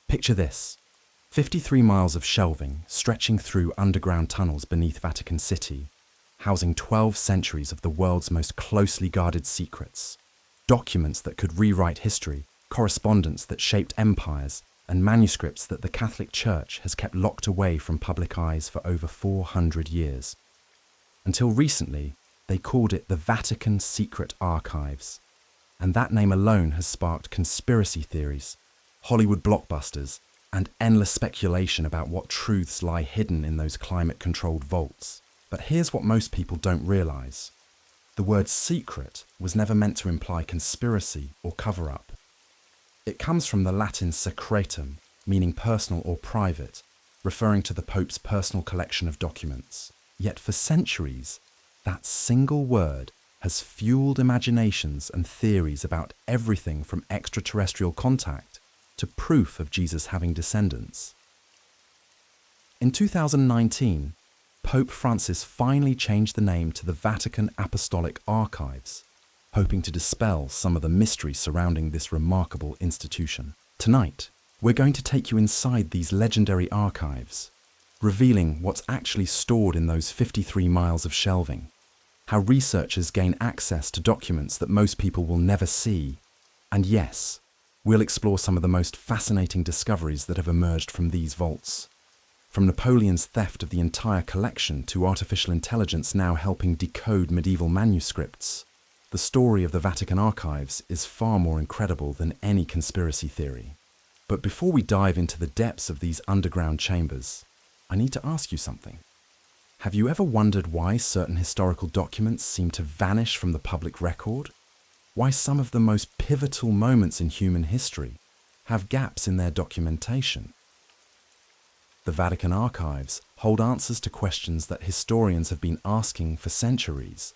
Picture this: 53 miles of shelving stretching through underground tunnels beneath Vatican City, housing 12 centuries of the world's most closely guarded secrets. Documents that could rewrite history, correspondence that shaped empires, and manuscripts that the Catholic Church has kept locked away from public eyes for over 400 years. Until recently, they called it the Vatican Secret Archives. And that name alone has sparked conspiracy theories, Hollywood blockbusters, and endless speculation about what truths lie hidden in those climate-controlled vaults. But here's what most people don't realize. The word secret was never meant to imply conspiracy or cover-up. It comes from the Latin secretum, meaning personal or private, referring to the Pope's personal collection of documents. Yet for centuries, that single word has fueled imaginations and theories about everything from extraterrestrial contact to proof of Jesus having descendants. In 2019, Pope Francis finally changed the name to the Vatican Apostolic Archives, hoping to dispel some of the mystery surrounding this remarkable institution. Tonight, we're going to take you inside these legendary archives, revealing what's actually stored in those 53 miles of shelving, how researchers gain access to documents that most people will never see, and yes, we'll explore some of the most fascinating discoveries that have emerged from these vaults. From Napoleon's theft of the entire collection to artificial intelligence now helping decode medieval manuscripts, the story of the Vatican archives is far more incredible than any conspiracy theory. But before we dive into the depths of these underground chambers, I need to ask you something. Have you ever wondered why certain historical documents seem to vanish from the public record? Why some of the most pivotal moments in human history have gaps in their documentation? The Vatican archives hold answers to questions that historians have been asking for centuries,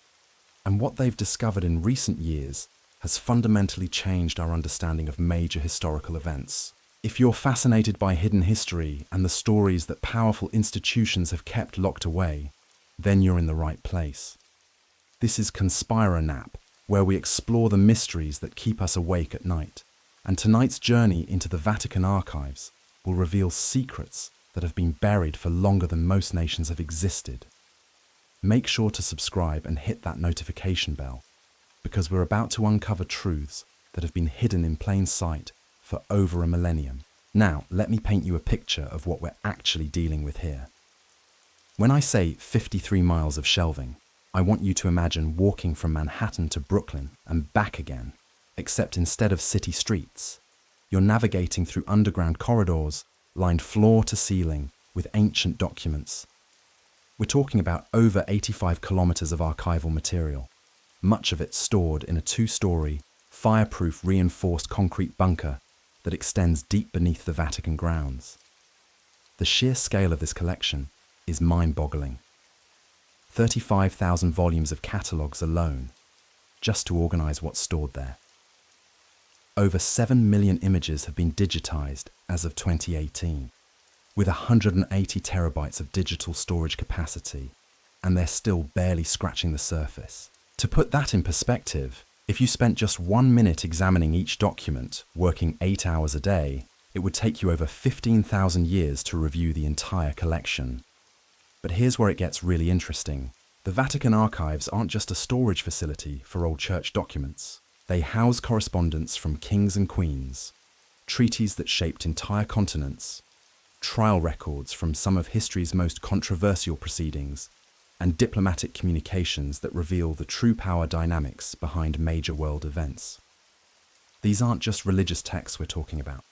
and what they've discovered in recent years has fundamentally changed our understanding of major historical events. If you're fascinated by hidden history and the stories that powerful institutions have kept locked away, then you're in the right place. This is ConspiraNap, where we explore the mysteries that keep us awake at night. And tonight's journey into the Vatican archives will reveal secrets that have been buried for longer than most nations have existed. Make sure to subscribe and hit that notification bell, because we're about to uncover truths that have been hidden in plain sight for over a millennium. Now, let me paint you a picture of what we're actually dealing with here. When I say 53 miles of shelving, I want you to imagine walking from Manhattan to Brooklyn and back again, except instead of city streets, you're navigating through underground corridors lined floor to ceiling with ancient documents. We're talking about over 85 kilometers of archival material, much of it stored in a 2-story, fireproof reinforced concrete bunker that extends deep beneath the Vatican grounds. The sheer scale of this collection is mind-boggling. 35,000 volumes of catalogues alone, just to organize what's stored there. Over 7 million images have been digitized as of 2018, with 180 terabytes of digital storage capacity, and they're still barely scratching the surface. To put that in perspective, if you spent just 1 minute examining each document, working 8 hours a day, it would take you over 15,000 years to review the entire collection. But here's where it gets really interesting. The Vatican archives aren't just a storage facility for old church documents. They house correspondence from kings and queens, treaties that shaped entire continents, trial records from some of history's most controversial proceedings, and diplomatic communications that reveal the true power dynamics behind major world events. These aren't just religious texts we're talking about.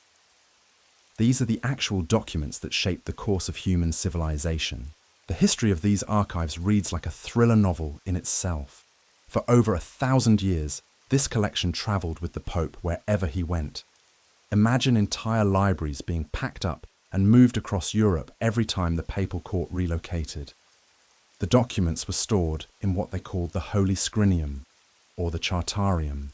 These are the actual documents that shaped the course of human civilization. The history of these archives reads like a thriller novel in itself. For over 1,000 years, this collection traveled with the Pope wherever he went. Imagine entire libraries being packed up and moved across Europe every time the papal court relocated. The documents were stored in what they called the Holy Scrinium, or the Chartarium,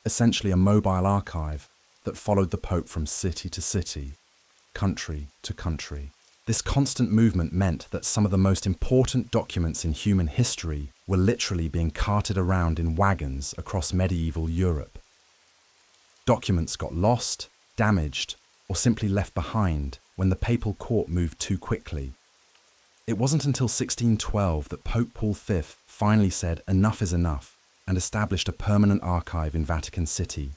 essentially a mobile archive that followed the Pope from city to city, country to country. This constant movement meant that some of the most important documents in human history were literally being carted around in wagons across medieval Europe. Documents got lost, damaged, or simply left behind when the papal court moved too quickly. It wasn't until 1612 that Pope Paul V finally said enough is enough and established a permanent archive in Vatican City,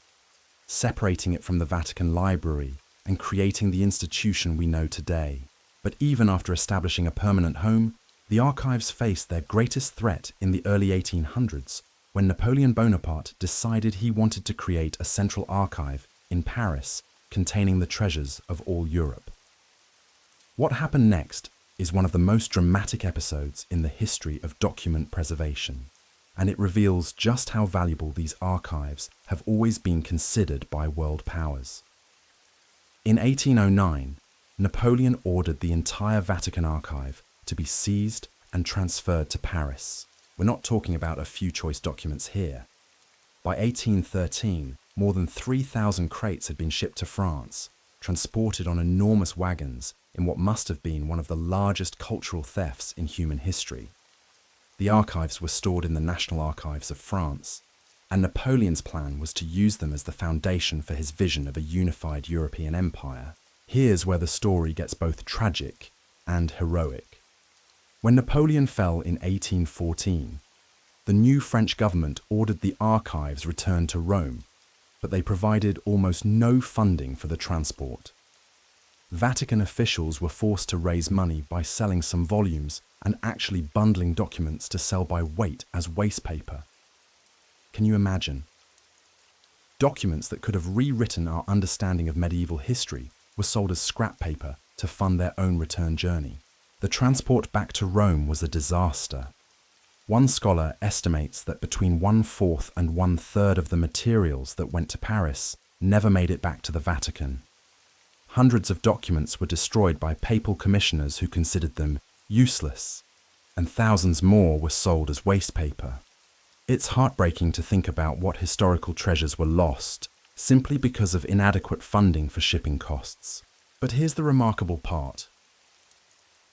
separating it from the Vatican Library and creating the institution we know today. But even after establishing a permanent home, the archives faced their greatest threat in the early 1800s when Napoleon Bonaparte decided he wanted to create a central archive in Paris containing the treasures of all Europe. What happened next is one of the most dramatic episodes in the history of document preservation, and it reveals just how valuable these archives have always been considered by world powers. In 1809, Napoleon ordered the entire Vatican archive to be seized and transferred to Paris. We're not talking about a few choice documents here. By 1813, more than 3,000 crates had been shipped to France, transported on enormous wagons in what must have been one of the largest cultural thefts in human history. The archives were stored in the National Archives of France, and Napoleon's plan was to use them as the foundation for his vision of a unified European empire. Here's where the story gets both tragic and heroic. When Napoleon fell in 1814, the new French government ordered the archives returned to Rome, but they provided almost no funding for the transport. Vatican officials were forced to raise money by selling some volumes and actually bundling documents to sell by weight as waste paper. Can you imagine? Documents that could have rewritten our understanding of medieval history were sold as scrap paper to fund their own return journey. The transport back to Rome was a disaster. One scholar estimates that between 1/4 and 1/3 of the materials that went to Paris never made it back to the Vatican. Hundreds of documents were destroyed by papal commissioners who considered them useless, and thousands more were sold as waste paper. It's heartbreaking to think about what historical treasures were lost simply because of inadequate funding for shipping costs. But here's the remarkable part.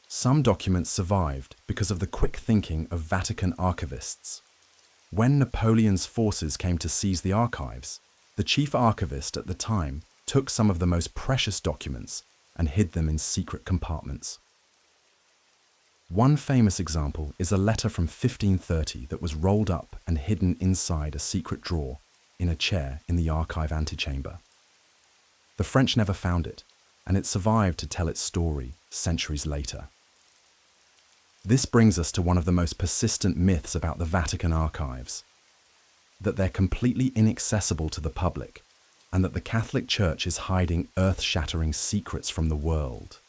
Some documents survived because of the quick thinking of Vatican archivists. When Napoleon's forces came to seize the archives, the chief archivist at the time took some of the most precious documents and hid them in secret compartments. One famous example is a letter from 1530 that was rolled up and hidden inside a secret drawer in a chair in the archive antechamber. The French never found it, and it survived to tell its story centuries later. This brings us to one of the most persistent myths about the Vatican archives, that they're completely inaccessible to the public, and that the Catholic Church is hiding earth-shattering secrets from the world.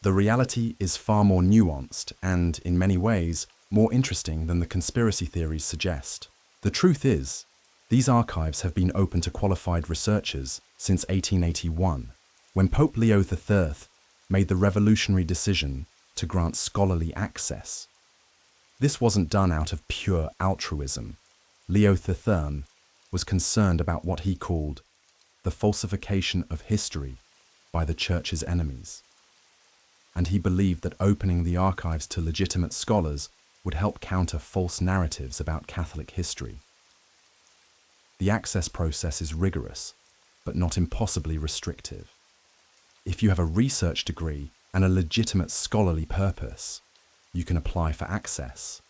The reality is far more nuanced and, in many ways, more interesting than the conspiracy theories suggest. The truth is, these archives have been open to qualified researchers since 1881, when Pope Leo III made the revolutionary decision to grant scholarly access. This wasn't done out of pure altruism. Leo III was concerned about what he called the falsification of history by the Church's enemies. And he believed that opening the archives to legitimate scholars would help counter false narratives about Catholic history. The access process is rigorous, but not impossibly restrictive. If you have a research degree and a legitimate scholarly purpose, you can apply for access.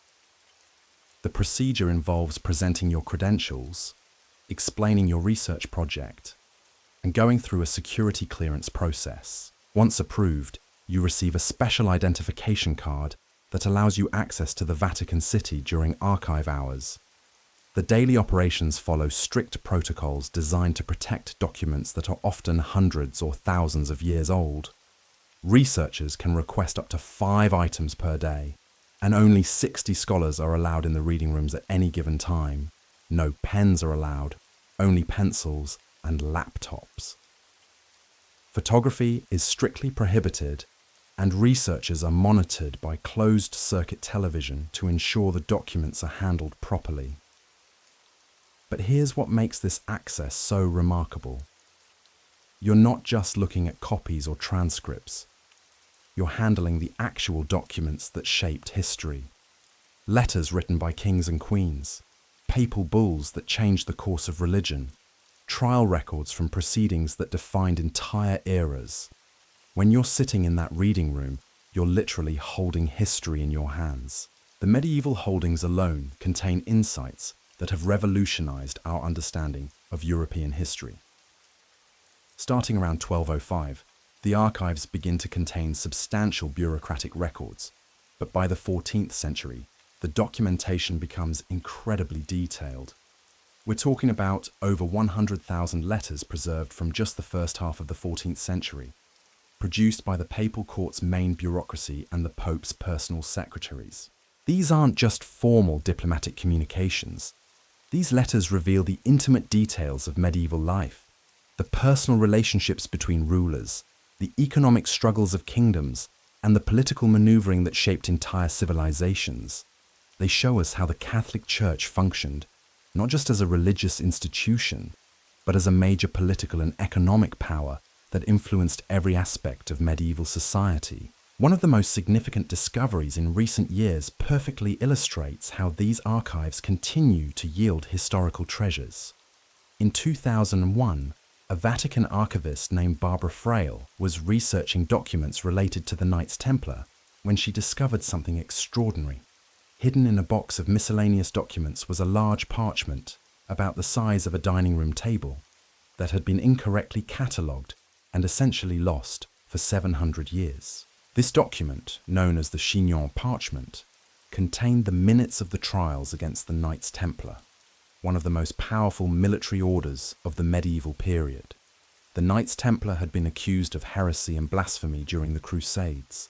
The procedure involves presenting your credentials, explaining your research project, and going through a security clearance process. Once approved, you receive a special identification card that allows you access to the Vatican City during archive hours. The daily operations follow strict protocols designed to protect documents that are often hundreds or thousands of years old. Researchers can request up to 5 items per day, and only 60 scholars are allowed in the reading rooms at any given time. No pens are allowed, only pencils and laptops. Photography is strictly prohibited, and researchers are monitored by closed-circuit television to ensure the documents are handled properly. But here's what makes this access so remarkable. You're not just looking at copies or transcripts. You're handling the actual documents that shaped history. Letters written by kings and queens, papal bulls that changed the course of religion, trial records from proceedings that defined entire eras. When you're sitting in that reading room, you're literally holding history in your hands. The medieval holdings alone contain insights that have revolutionized our understanding of European history. Starting around 1205, the archives begin to contain substantial bureaucratic records, but by the 14th century, the documentation becomes incredibly detailed. We're talking about over 100,000 letters preserved from just the first half of the 14th century, produced by the papal court's main bureaucracy and the Pope's personal secretaries. These aren't just formal diplomatic communications. These letters reveal the intimate details of medieval life, the personal relationships between rulers, the economic struggles of kingdoms, and the political maneuvering that shaped entire civilizations. They show us how the Catholic Church functioned, not just as a religious institution, but as a major political and economic power that influenced every aspect of medieval society. One of the most significant discoveries in recent years perfectly illustrates how these archives continue to yield historical treasures. In 2001, a Vatican archivist named Barbara Frail was researching documents related to the Knights Templar when she discovered something extraordinary. Hidden in a box of miscellaneous documents was a large parchment about the size of a dining room table that had been incorrectly catalogued and essentially lost for 700 years. This document, known as the Chignon parchment, contained the minutes of the trials against the Knights Templar, one of the most powerful military orders of the medieval period. The Knights Templar had been accused of heresy and blasphemy during the Crusades,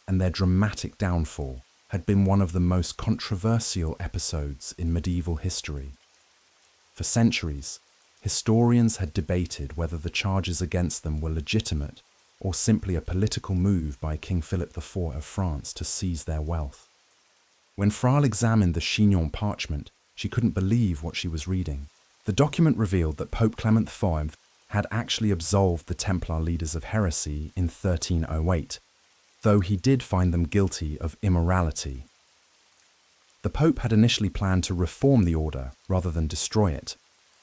and their dramatic downfall had been one of the most controversial episodes in medieval history. For centuries, historians had debated whether the charges against them were legitimate or simply a political move by King Philip IV of France to seize their wealth. When Frail examined the Chignon parchment, she couldn't believe what she was reading. The document revealed that Pope Clement IV had actually absolved the Templar leaders of heresy in 1308, though he did find them guilty of immorality. The Pope had initially planned to reform the order rather than destroy it,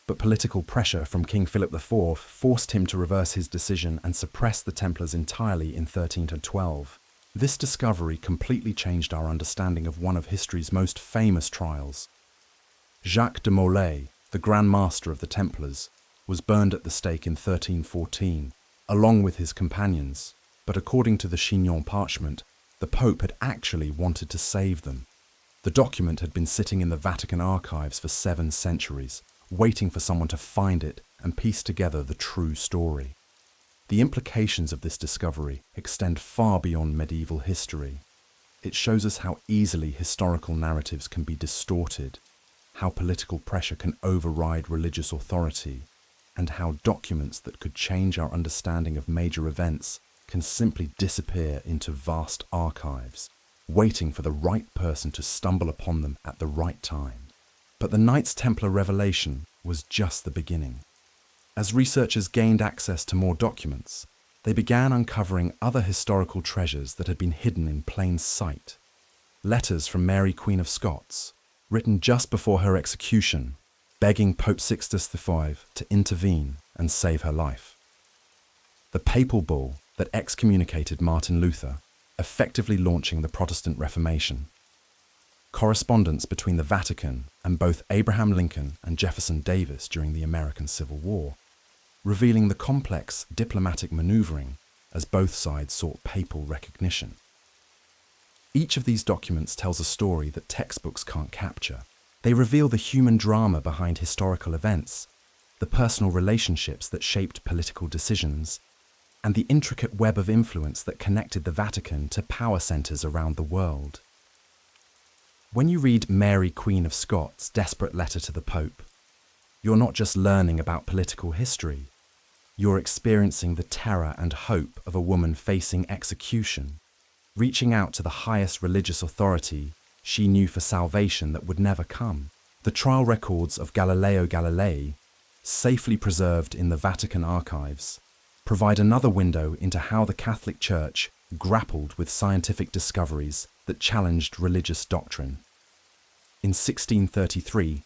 but political pressure from King Philip IV forced him to reverse his decision and suppress the Templars entirely in 1312. This discovery completely changed our understanding of one of history's most famous trials. Jacques de Molay, the Grand Master of the Templars, was burned at the stake in 1314, along with his companions, but according to the Chignon parchment, the Pope had actually wanted to save them. The document had been sitting in the Vatican archives for 7 centuries, waiting for someone to find it and piece together the true story. The implications of this discovery extend far beyond medieval history. It shows us how easily historical narratives can be distorted, how political pressure can override religious authority, and how documents that could change our understanding of major events can simply disappear into vast archives, waiting for the right person to stumble upon them at the right time. But the Knights Templar revelation was just the beginning. As researchers gained access to more documents, they began uncovering other historical treasures that had been hidden in plain sight. Letters from Mary, Queen of Scots, written just before her execution, begging Pope Sixtus V to intervene and save her life. The papal bull that excommunicated Martin Luther, effectively launching the Protestant Reformation. Correspondence between the Vatican and both Abraham Lincoln and Jefferson Davis during the American Civil War, revealing the complex diplomatic maneuvering as both sides sought papal recognition. Each of these documents tells a story that textbooks can't capture. They reveal the human drama behind historical events, the personal relationships that shaped political decisions, and the intricate web of influence that connected the Vatican to power centers around the world. When you read Mary, Queen of Scots' desperate letter to the Pope, you're not just learning about political history, you're experiencing the terror and hope of a woman facing execution, reaching out to the highest religious authority she knew for salvation that would never come. The trial records of Galileo Galilei, safely preserved in the Vatican archives, provide another window into how the Catholic Church grappled with scientific discoveries that challenged religious doctrine. In 1633,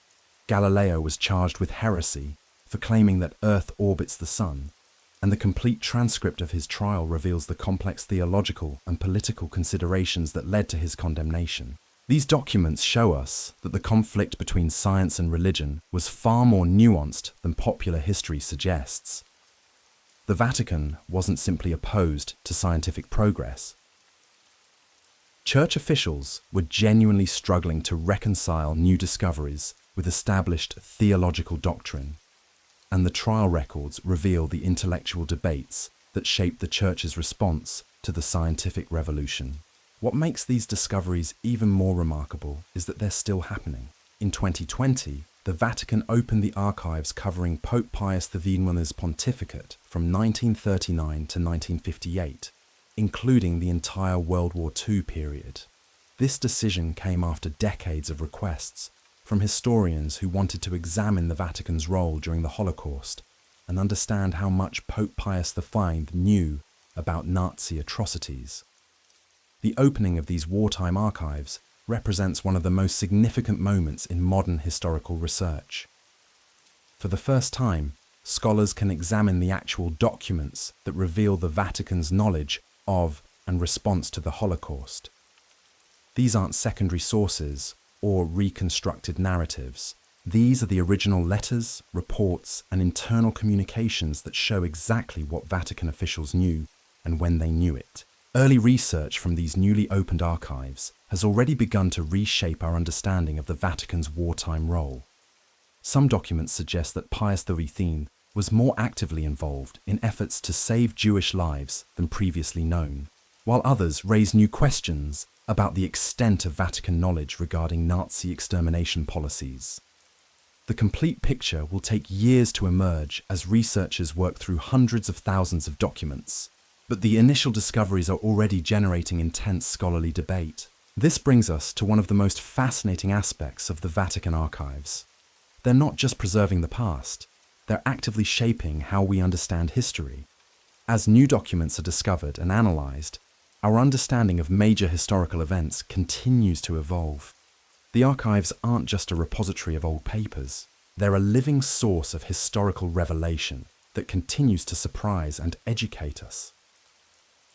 Galileo was charged with heresy for claiming that Earth orbits the Sun, and the complete transcript of his trial reveals the complex theological and political considerations that led to his condemnation. These documents show us that the conflict between science and religion was far more nuanced than popular history suggests. The Vatican wasn't simply opposed to scientific progress. Church officials were genuinely struggling to reconcile new discoveries with established theological doctrine, and the trial records reveal the intellectual debates that shaped the Church's response to the scientific revolution. What makes these discoveries even more remarkable is that they're still happening. In 2020, the Vatican opened the archives covering Pope Pius XI's pontificate from 1939 to 1958, including the entire World War II period. This decision came after decades of requests from historians who wanted to examine the Vatican's role during the Holocaust and understand how much Pope Pius V knew about Nazi atrocities. The opening of these wartime archives represents one of the most significant moments in modern historical research. For the first time, scholars can examine the actual documents that reveal the Vatican's knowledge of and response to the Holocaust. These aren't secondary sources or reconstructed narratives. These are the original letters, reports, and internal communications that show exactly what Vatican officials knew and when they knew it. Early research from these newly opened archives has already begun to reshape our understanding of the Vatican's wartime role. Some documents suggest that Pius XIII was more actively involved in efforts to save Jewish lives than previously known, while others raise new questions about the extent of Vatican knowledge regarding Nazi extermination policies. The complete picture will take years to emerge as researchers work through hundreds of thousands of documents, but the initial discoveries are already generating intense scholarly debate. This brings us to one of the most fascinating aspects of the Vatican archives. They're not just preserving the past, they're actively shaping how we understand history. As new documents are discovered and analysed, our understanding of major historical events continues to evolve. The archives aren't just a repository of old papers, they're a living source of historical revelation that continues to surprise and educate us.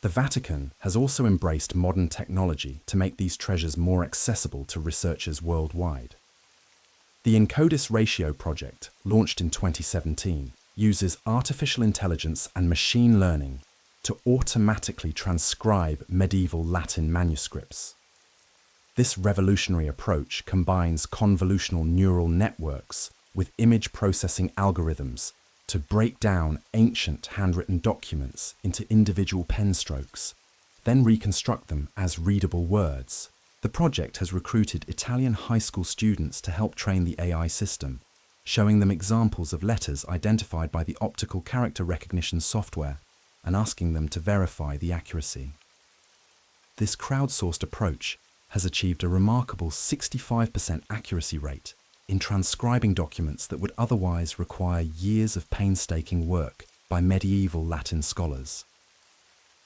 The Vatican has also embraced modern technology to make these treasures more accessible to researchers worldwide. The Encodis Ratio project, launched in 2017, uses artificial intelligence and machine learning to automatically transcribe medieval Latin manuscripts. This revolutionary approach combines convolutional neural networks with image processing algorithms to break down ancient handwritten documents into individual pen strokes, then reconstruct them as readable words. The project has recruited Italian high school students to help train the AI system, showing them examples of letters identified by the optical character recognition software and asking them to verify the accuracy. This crowdsourced approach has achieved a remarkable 65% accuracy rate in transcribing documents that would otherwise require years of painstaking work by medieval Latin scholars.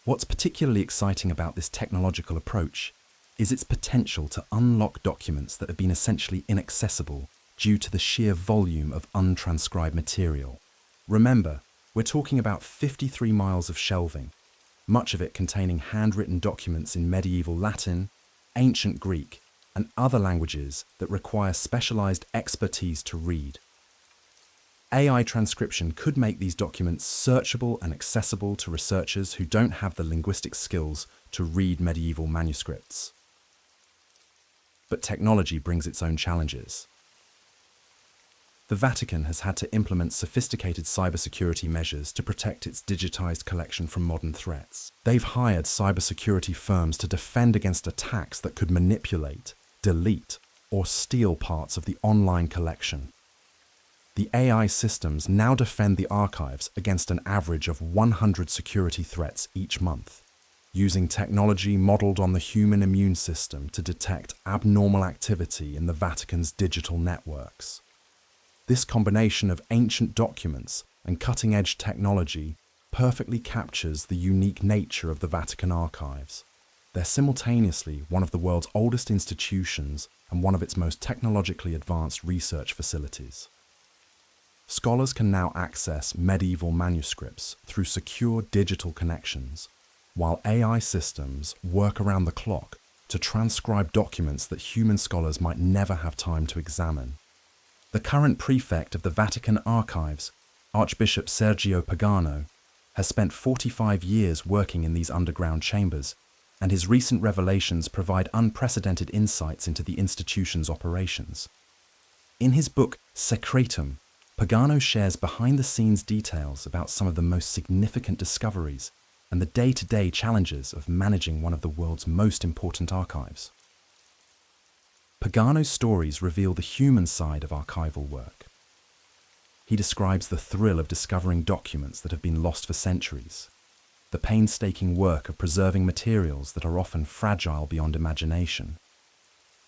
What's particularly exciting about this technological approach is its potential to unlock documents that have been essentially inaccessible due to the sheer volume of untranscribed material. Remember, we're talking about 53 miles of shelving, much of it containing handwritten documents in medieval Latin, ancient Greek, and other languages that require specialized expertise to read. AI transcription could make these documents searchable and accessible to researchers who don't have the linguistic skills to read medieval manuscripts. But technology brings its own challenges. The Vatican has had to implement sophisticated cybersecurity measures to protect its digitized collection from modern threats. They've hired cybersecurity firms to defend against attacks that could manipulate, delete, or steal parts of the online collection. The AI systems now defend the archives against an average of 100 security threats each month, using technology modeled on the human immune system to detect abnormal activity in the Vatican's digital networks. This combination of ancient documents and cutting-edge technology perfectly captures the unique nature of the Vatican archives. They're simultaneously one of the world's oldest institutions and one of its most technologically advanced research facilities. Scholars can now access medieval manuscripts through secure digital connections, while AI systems work around the clock to transcribe documents that human scholars might never have time to examine. The current prefect of the Vatican archives, Archbishop Sergio Pagano, has spent 45 years working in these underground chambers, and his recent revelations provide unprecedented insights into the institution's operations. In his book Secretum, Pagano shares behind-the-scenes details about some of the most significant discoveries and the day-to-day challenges of managing one of the world's most important archives. Pagano's stories reveal the human side of archival work. He describes the thrill of discovering documents that have been lost for centuries, the painstaking work of preserving materials that are often fragile beyond imagination,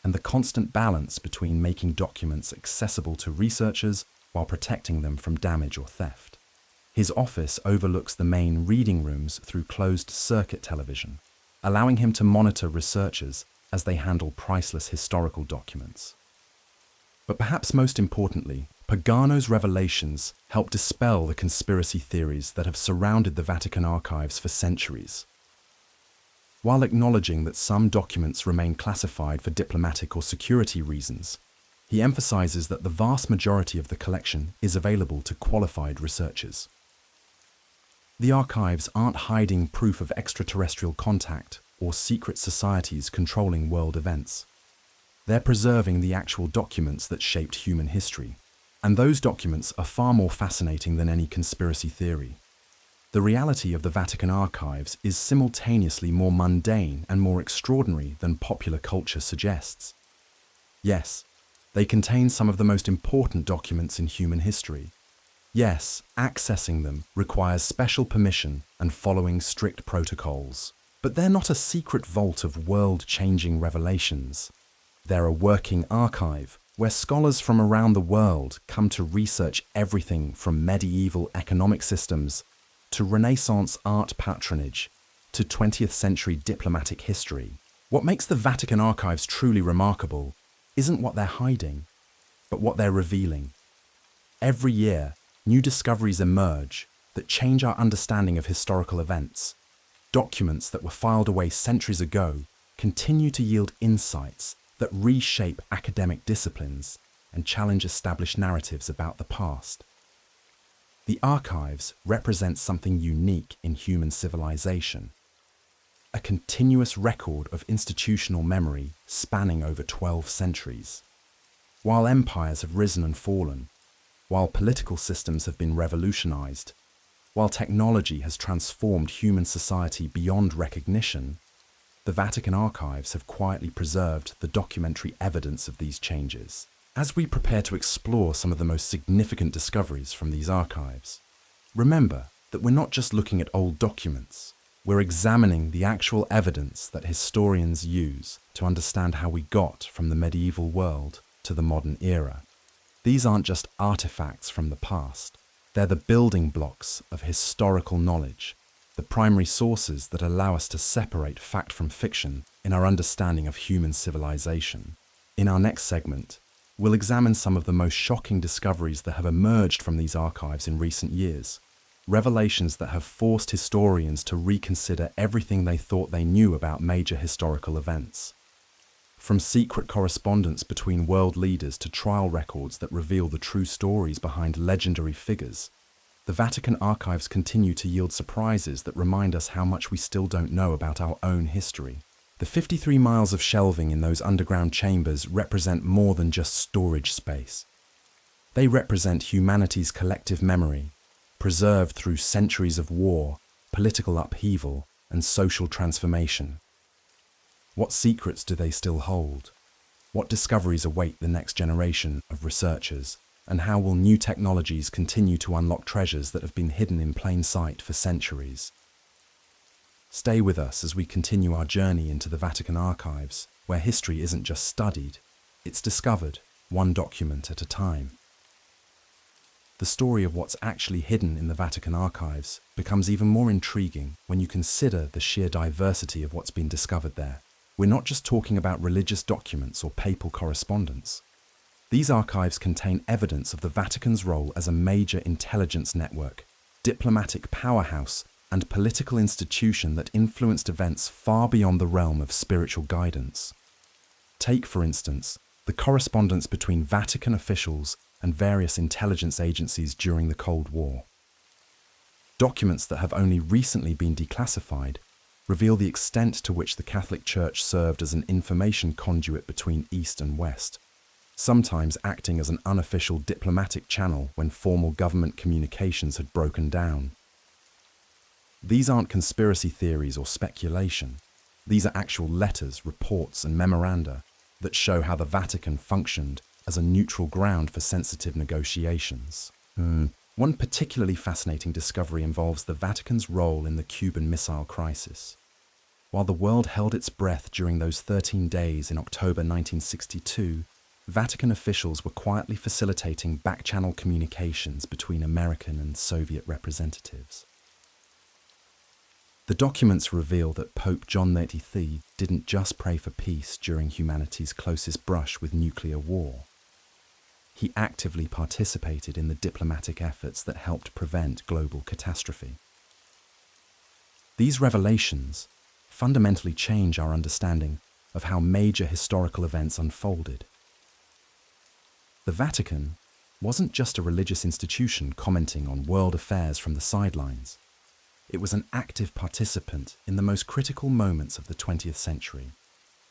and the constant balance between making documents accessible to researchers while protecting them from damage or theft. His office overlooks the main reading rooms through closed-circuit television, allowing him to monitor researchers as they handle priceless historical documents. But perhaps most importantly, Pagano's revelations help dispel the conspiracy theories that have surrounded the Vatican archives for centuries. While acknowledging that some documents remain classified for diplomatic or security reasons, he emphasizes that the vast majority of the collection is available to qualified researchers. The archives aren't hiding proof of extraterrestrial contact or secret societies controlling world events. They're preserving the actual documents that shaped human history, and those documents are far more fascinating than any conspiracy theory. The reality of the Vatican archives is simultaneously more mundane and more extraordinary than popular culture suggests. Yes, they contain some of the most important documents in human history. Yes, accessing them requires special permission and following strict protocols. But they're not a secret vault of world-changing revelations. They're a working archive where scholars from around the world come to research everything from medieval economic systems to Renaissance art patronage to 20th century diplomatic history. What makes the Vatican archives truly remarkable isn't what they're hiding, but what they're revealing. Every year, new discoveries emerge that change our understanding of historical events. Documents that were filed away centuries ago continue to yield insights that reshape academic disciplines and challenge established narratives about the past. The archives represent something unique in human civilization, a continuous record of institutional memory spanning over 12 centuries. While empires have risen and fallen, while political systems have been revolutionized, while technology has transformed human society beyond recognition, the Vatican archives have quietly preserved the documentary evidence of these changes. As we prepare to explore some of the most significant discoveries from these archives, remember that we're not just looking at old documents, we're examining the actual evidence that historians use to understand how we got from the medieval world to the modern era. These aren't just artifacts from the past. They're the building blocks of historical knowledge, the primary sources that allow us to separate fact from fiction in our understanding of human civilization. In our next segment, we'll examine some of the most shocking discoveries that have emerged from these archives in recent years, revelations that have forced historians to reconsider everything they thought they knew about major historical events. From secret correspondence between world leaders to trial records that reveal the true stories behind legendary figures, the Vatican archives continue to yield surprises that remind us how much we still don't know about our own history. The 53 miles of shelving in those underground chambers represent more than just storage space. They represent humanity's collective memory, preserved through centuries of war, political upheaval, and social transformation. What secrets do they still hold? What discoveries await the next generation of researchers? And how will new technologies continue to unlock treasures that have been hidden in plain sight for centuries? Stay with us as we continue our journey into the Vatican archives, where history isn't just studied, it's discovered, one document at a time. The story of what's actually hidden in the Vatican archives becomes even more intriguing when you consider the sheer diversity of what's been discovered there. We're not just talking about religious documents or papal correspondence. These archives contain evidence of the Vatican's role as a major intelligence network, diplomatic powerhouse, and political institution that influenced events far beyond the realm of spiritual guidance. Take, for instance, the correspondence between Vatican officials and various intelligence agencies during the Cold War. Documents that have only recently been declassified reveal the extent to which the Catholic Church served as an information conduit between East and West, sometimes acting as an unofficial diplomatic channel when formal government communications had broken down. These aren't conspiracy theories or speculation. These are actual letters, reports, and memoranda that show how the Vatican functioned as a neutral ground for sensitive negotiations. One particularly fascinating discovery involves the Vatican's role in the Cuban Missile Crisis. While the world held its breath during those 13 days in October 1962, Vatican officials were quietly facilitating back-channel communications between American and Soviet representatives. The documents reveal that Pope John XXIII didn't just pray for peace during humanity's closest brush with nuclear war. He actively participated in the diplomatic efforts that helped prevent global catastrophe. These revelations fundamentally change our understanding of how major historical events unfolded. The Vatican wasn't just a religious institution commenting on world affairs from the sidelines. It was an active participant in the most critical moments of the 20th century,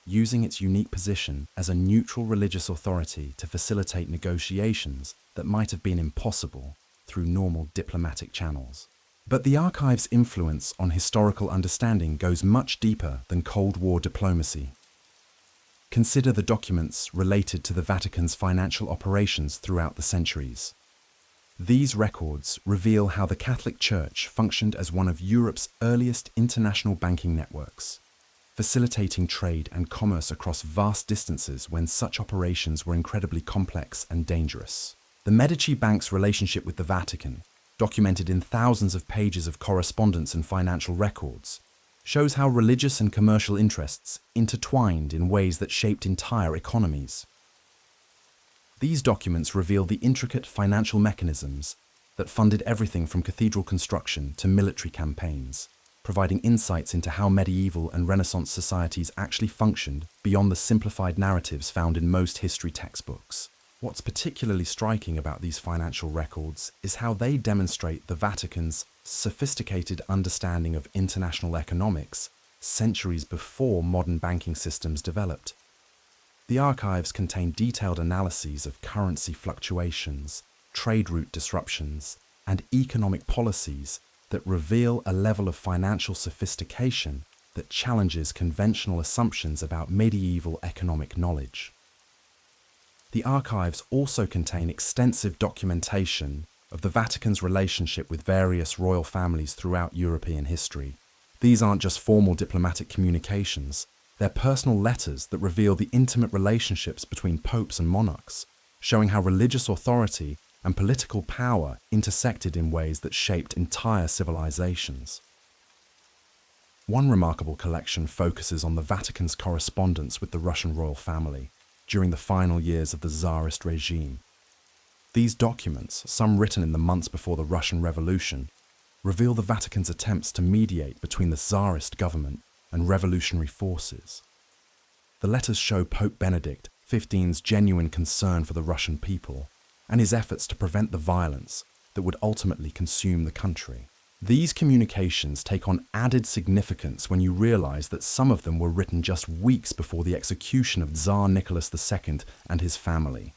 using its unique position as a neutral religious authority to facilitate negotiations that might have been impossible through normal diplomatic channels. But the archive's influence on historical understanding goes much deeper than Cold War diplomacy. Consider the documents related to the Vatican's financial operations throughout the centuries. These records reveal how the Catholic Church functioned as one of Europe's earliest international banking networks, facilitating trade and commerce across vast distances when such operations were incredibly complex and dangerous. The Medici Bank's relationship with the Vatican, documented in thousands of pages of correspondence and financial records, shows how religious and commercial interests intertwined in ways that shaped entire economies. These documents reveal the intricate financial mechanisms that funded everything from cathedral construction to military campaigns, providing insights into how medieval and Renaissance societies actually functioned beyond the simplified narratives found in most history textbooks. What's particularly striking about these financial records is how they demonstrate the Vatican's sophisticated understanding of international economics centuries before modern banking systems developed. The archives contain detailed analyses of currency fluctuations, trade route disruptions, and economic policies that reveal a level of financial sophistication that challenges conventional assumptions about medieval economic knowledge. The archives also contain extensive documentation of the Vatican's relationship with various royal families throughout European history. These aren't just formal diplomatic communications. They're personal letters that reveal the intimate relationships between popes and monarchs, showing how religious authority and political power intersected in ways that shaped entire civilizations. One remarkable collection focuses on the Vatican's correspondence with the Russian royal family during the final years of the Tsarist regime. These documents, some written in the months before the Russian Revolution, reveal the Vatican's attempts to mediate between the Tsarist government and revolutionary forces. The letters show Pope Benedict XV's genuine concern for the Russian people and his efforts to prevent the violence that would ultimately consume the country. These communications take on added significance when you realize that some of them were written just weeks before the execution of Tsar Nicholas II and his family.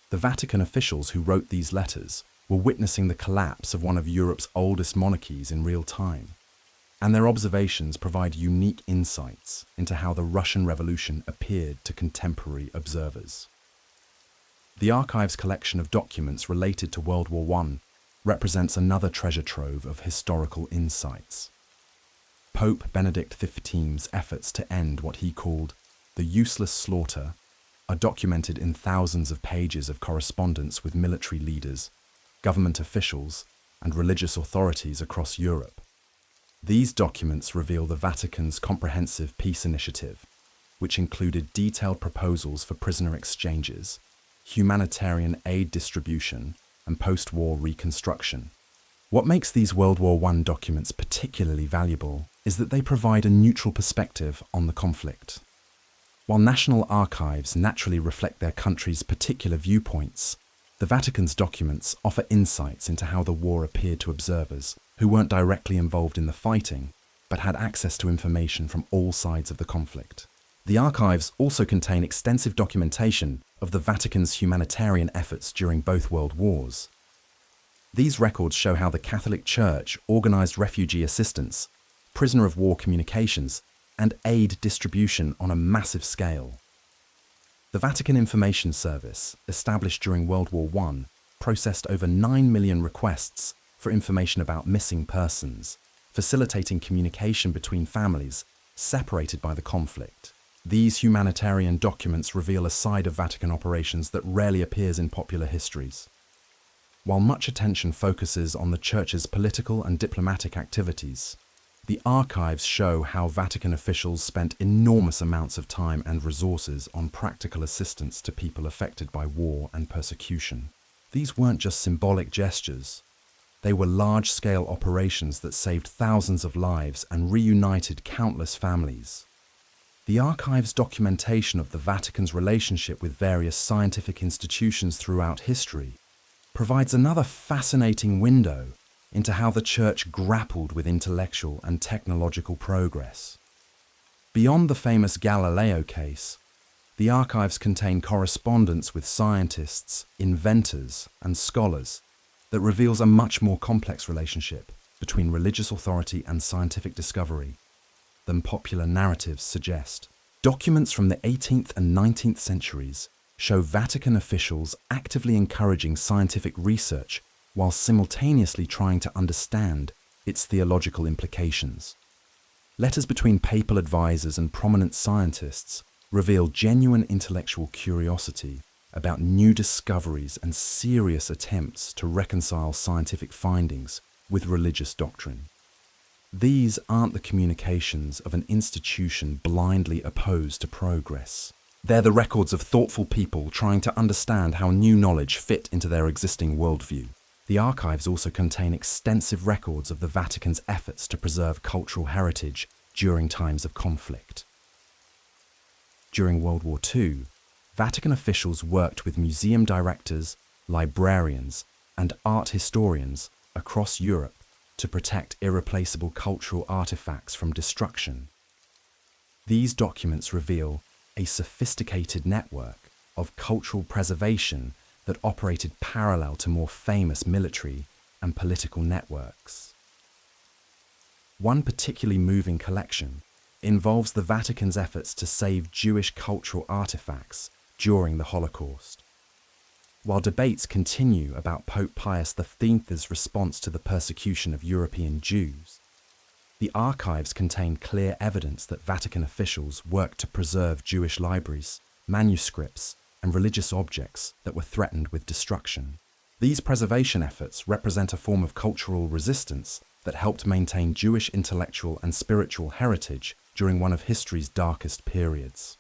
The Vatican officials who wrote these letters were witnessing the collapse of one of Europe's oldest monarchies in real time, and their observations provide unique insights into how the Russian Revolution appeared to contemporary observers. The archive's collection of documents related to World War I represents another treasure trove of historical insights. Pope Benedict XV's efforts to end what he called the useless slaughter are documented in thousands of pages of correspondence with military leaders, government officials, and religious authorities across Europe. These documents reveal the Vatican's comprehensive peace initiative, which included detailed proposals for prisoner exchanges, humanitarian aid distribution, and post-war reconstruction. What makes these World War I documents particularly valuable is that they provide a neutral perspective on the conflict. While national archives naturally reflect their country's particular viewpoints, the Vatican's documents offer insights into how the war appeared to observers who weren't directly involved in the fighting, but had access to information from all sides of the conflict. The archives also contain extensive documentation of the Vatican's humanitarian efforts during both World Wars. These records show how the Catholic Church organized refugee assistance, prisoner of war communications, and aid distribution on a massive scale. The Vatican Information Service, established during World War I, processed over 9 million requests for information about missing persons, facilitating communication between families separated by the conflict. These humanitarian documents reveal a side of Vatican operations that rarely appears in popular histories. While much attention focuses on the Church's political and diplomatic activities, the archives show how Vatican officials spent enormous amounts of time and resources on practical assistance to people affected by war and persecution. These weren't just symbolic gestures. They were large-scale operations that saved thousands of lives and reunited countless families. The archive's documentation of the Vatican's relationship with various scientific institutions throughout history provides another fascinating window into how the Church grappled with intellectual and technological progress. Beyond the famous Galileo case, the archives contain correspondence with scientists, inventors, and scholars that reveals a much more complex relationship between religious authority and scientific discovery than popular narratives suggest. Documents from the 18th and 19th centuries show Vatican officials actively encouraging scientific research while simultaneously trying to understand its theological implications. Letters between papal advisors and prominent scientists reveal genuine intellectual curiosity about new discoveries and serious attempts to reconcile scientific findings with religious doctrine. These aren't the communications of an institution blindly opposed to progress. They're the records of thoughtful people trying to understand how new knowledge fit into their existing worldview. The archives also contain extensive records of the Vatican's efforts to preserve cultural heritage during times of conflict. During World War II, Vatican officials worked with museum directors, librarians, and art historians across Europe to protect irreplaceable cultural artifacts from destruction. These documents reveal a sophisticated network of cultural preservation that operated parallel to more famous military and political networks. One particularly moving collection involves the Vatican's efforts to save Jewish cultural artifacts during the Holocaust. While debates continue about Pope Pius X's response to the persecution of European Jews, the archives contain clear evidence that Vatican officials worked to preserve Jewish libraries, manuscripts, and religious objects that were threatened with destruction. These preservation efforts represent a form of cultural resistance that helped maintain Jewish intellectual and spiritual heritage during one of history's darkest periods.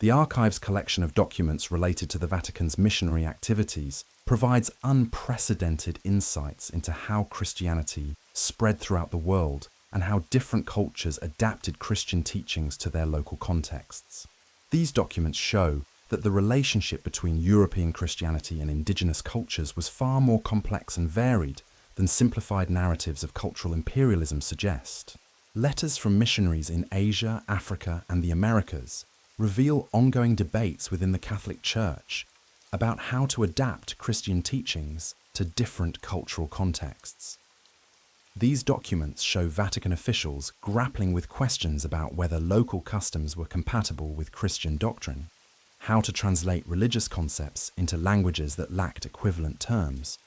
The archive's collection of documents related to the Vatican's missionary activities provides unprecedented insights into how Christianity spread throughout the world and how different cultures adapted Christian teachings to their local contexts. These documents show that the relationship between European Christianity and indigenous cultures was far more complex and varied than simplified narratives of cultural imperialism suggest. Letters from missionaries in Asia, Africa, and the Americas reveal ongoing debates within the Catholic Church about how to adapt Christian teachings to different cultural contexts. These documents show Vatican officials grappling with questions about whether local customs were compatible with Christian doctrine, how to translate religious concepts into languages that lacked equivalent terms,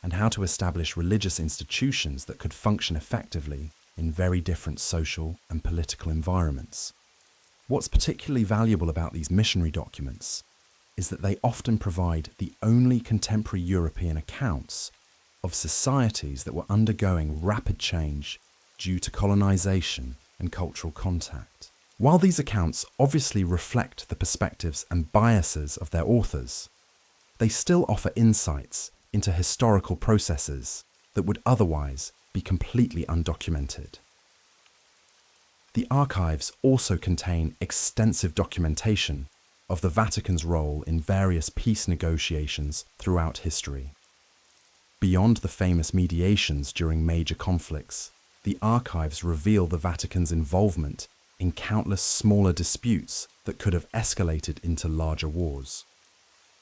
and how to establish religious institutions that could function effectively in very different social and political environments. What's particularly valuable about these missionary documents is that they often provide the only contemporary European accounts of societies that were undergoing rapid change due to colonization and cultural contact. While these accounts obviously reflect the perspectives and biases of their authors, they still offer insights into historical processes that would otherwise be completely undocumented. The archives also contain extensive documentation of the Vatican's role in various peace negotiations throughout history. Beyond the famous mediations during major conflicts, the archives reveal the Vatican's involvement in countless smaller disputes that could have escalated into larger wars.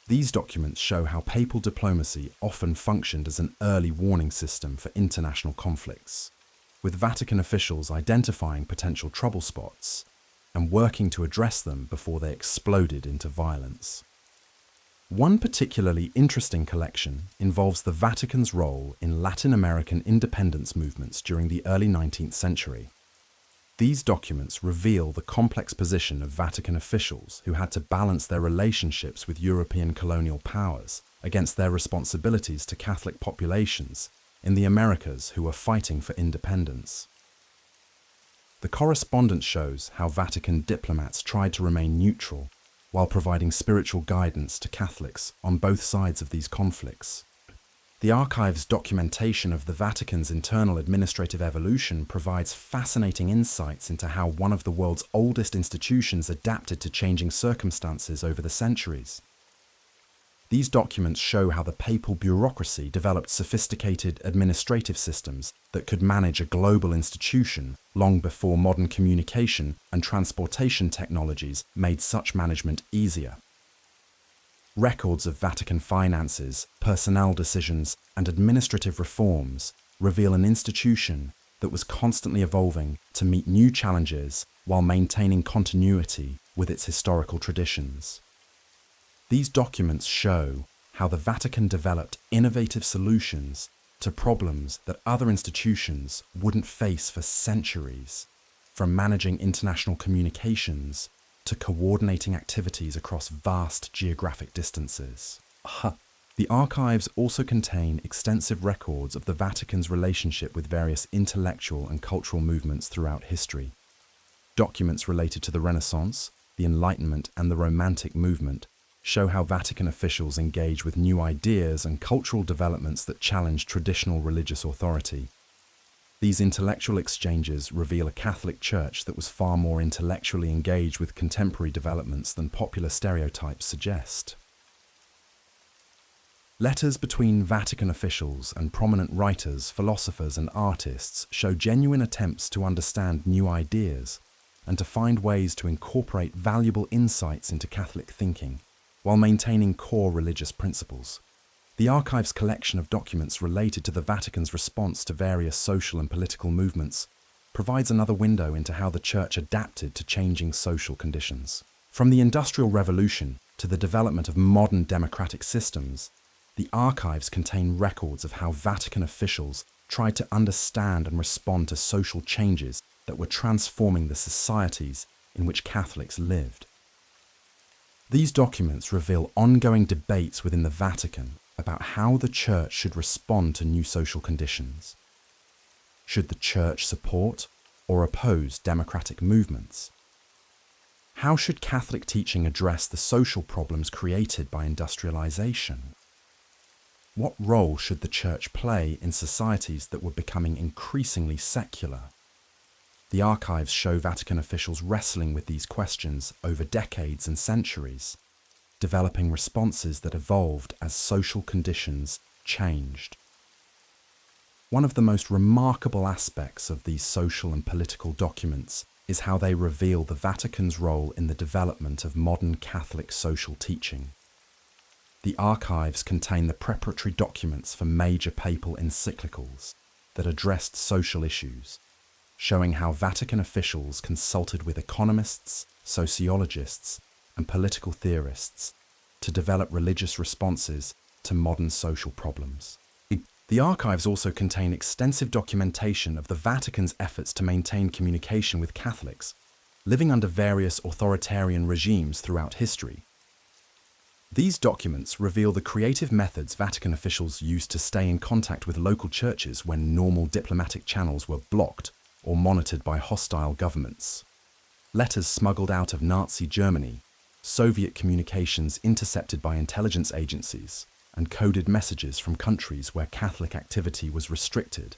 These documents show how papal diplomacy often functioned as an early warning system for international conflicts, with Vatican officials identifying potential trouble spots and working to address them before they exploded into violence. One particularly interesting collection involves the Vatican's role in Latin American independence movements during the early 19th century. These documents reveal the complex position of Vatican officials who had to balance their relationships with European colonial powers against their responsibilities to Catholic populations in the Americas who were fighting for independence. The correspondence shows how Vatican diplomats tried to remain neutral while providing spiritual guidance to Catholics on both sides of these conflicts. The archive's documentation of the Vatican's internal administrative evolution provides fascinating insights into how one of the world's oldest institutions adapted to changing circumstances over the centuries. These documents show how the papal bureaucracy developed sophisticated administrative systems that could manage a global institution long before modern communication and transportation technologies made such management easier. Records of Vatican finances, personnel decisions, and administrative reforms reveal an institution that was constantly evolving to meet new challenges while maintaining continuity with its historical traditions. These documents show how the Vatican developed innovative solutions to problems that other institutions wouldn't face for centuries, from managing international communications to coordinating activities across vast geographic distances. The archives also contain extensive records of the Vatican's relationship with various intellectual and cultural movements throughout history. Documents related to the Renaissance, the Enlightenment, and the Romantic movement show how Vatican officials engage with new ideas and cultural developments that challenge traditional religious authority. These intellectual exchanges reveal a Catholic Church that was far more intellectually engaged with contemporary developments than popular stereotypes suggest. Letters between Vatican officials and prominent writers, philosophers, and artists show genuine attempts to understand new ideas and to find ways to incorporate valuable insights into Catholic thinking while maintaining core religious principles. The archive's collection of documents related to the Vatican's response to various social and political movements provides another window into how the Church adapted to changing social conditions. From the Industrial Revolution to the development of modern democratic systems, the archives contain records of how Vatican officials tried to understand and respond to social changes that were transforming the societies in which Catholics lived. These documents reveal ongoing debates within the Vatican about how the Church should respond to new social conditions. Should the Church support or oppose democratic movements? How should Catholic teaching address the social problems created by industrialization? What role should the Church play in societies that were becoming increasingly secular? The archives show Vatican officials wrestling with these questions over decades and centuries, developing responses that evolved as social conditions changed. One of the most remarkable aspects of these social and political documents is how they reveal the Vatican's role in the development of modern Catholic social teaching. The archives contain the preparatory documents for major papal encyclicals that addressed social issues, showing how Vatican officials consulted with economists, sociologists, and political theorists to develop religious responses to modern social problems. The archives also contain extensive documentation of the Vatican's efforts to maintain communication with Catholics living under various authoritarian regimes throughout history. These documents reveal the creative methods Vatican officials used to stay in contact with local churches when normal diplomatic channels were blocked or monitored by hostile governments. Letters smuggled out of Nazi Germany Soviet communications intercepted by intelligence agencies, and coded messages from countries where Catholic activity was restricted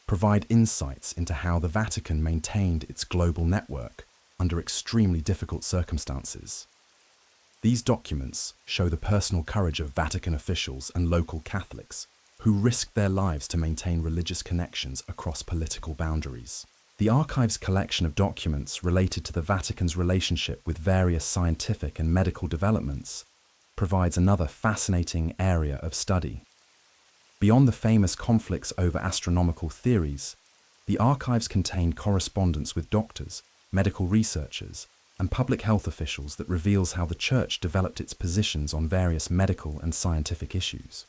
provide insights into how the Vatican maintained its global network under extremely difficult circumstances. These documents show the personal courage of Vatican officials and local Catholics who risked their lives to maintain religious connections across political boundaries. The archive's collection of documents related to the Vatican's relationship with various scientific and medical developments provides another fascinating area of study. Beyond the famous conflicts over astronomical theories, the archives contain correspondence with doctors, medical researchers, and public health officials that reveals how the Church developed its positions on various medical and scientific issues.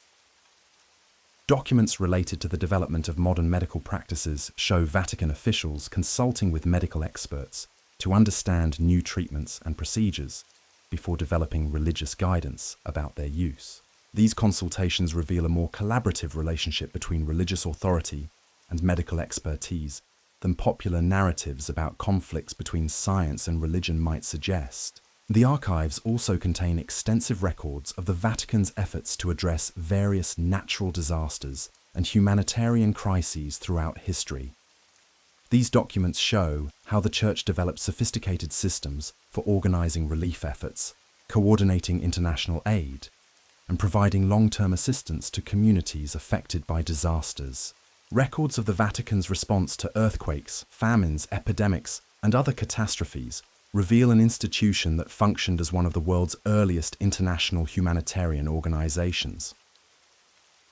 Documents related to the development of modern medical practices show Vatican officials consulting with medical experts to understand new treatments and procedures before developing religious guidance about their use. These consultations reveal a more collaborative relationship between religious authority and medical expertise than popular narratives about conflicts between science and religion might suggest. The archives also contain extensive records of the Vatican's efforts to address various natural disasters and humanitarian crises throughout history. These documents show how the Church developed sophisticated systems for organizing relief efforts, coordinating international aid, and providing long-term assistance to communities affected by disasters. Records of the Vatican's response to earthquakes, famines, epidemics, and other catastrophes reveal an institution that functioned as one of the world's earliest international humanitarian organizations.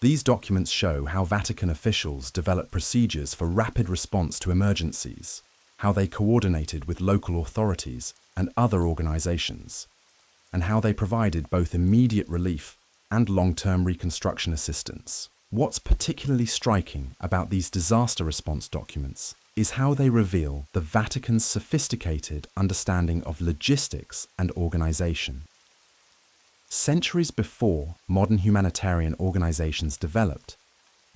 These documents show how Vatican officials developed procedures for rapid response to emergencies, how they coordinated with local authorities and other organizations, and how they provided both immediate relief and long-term reconstruction assistance. What's particularly striking about these disaster response documents is how they reveal the Vatican's sophisticated understanding of logistics and organization. Centuries before modern humanitarian organizations developed,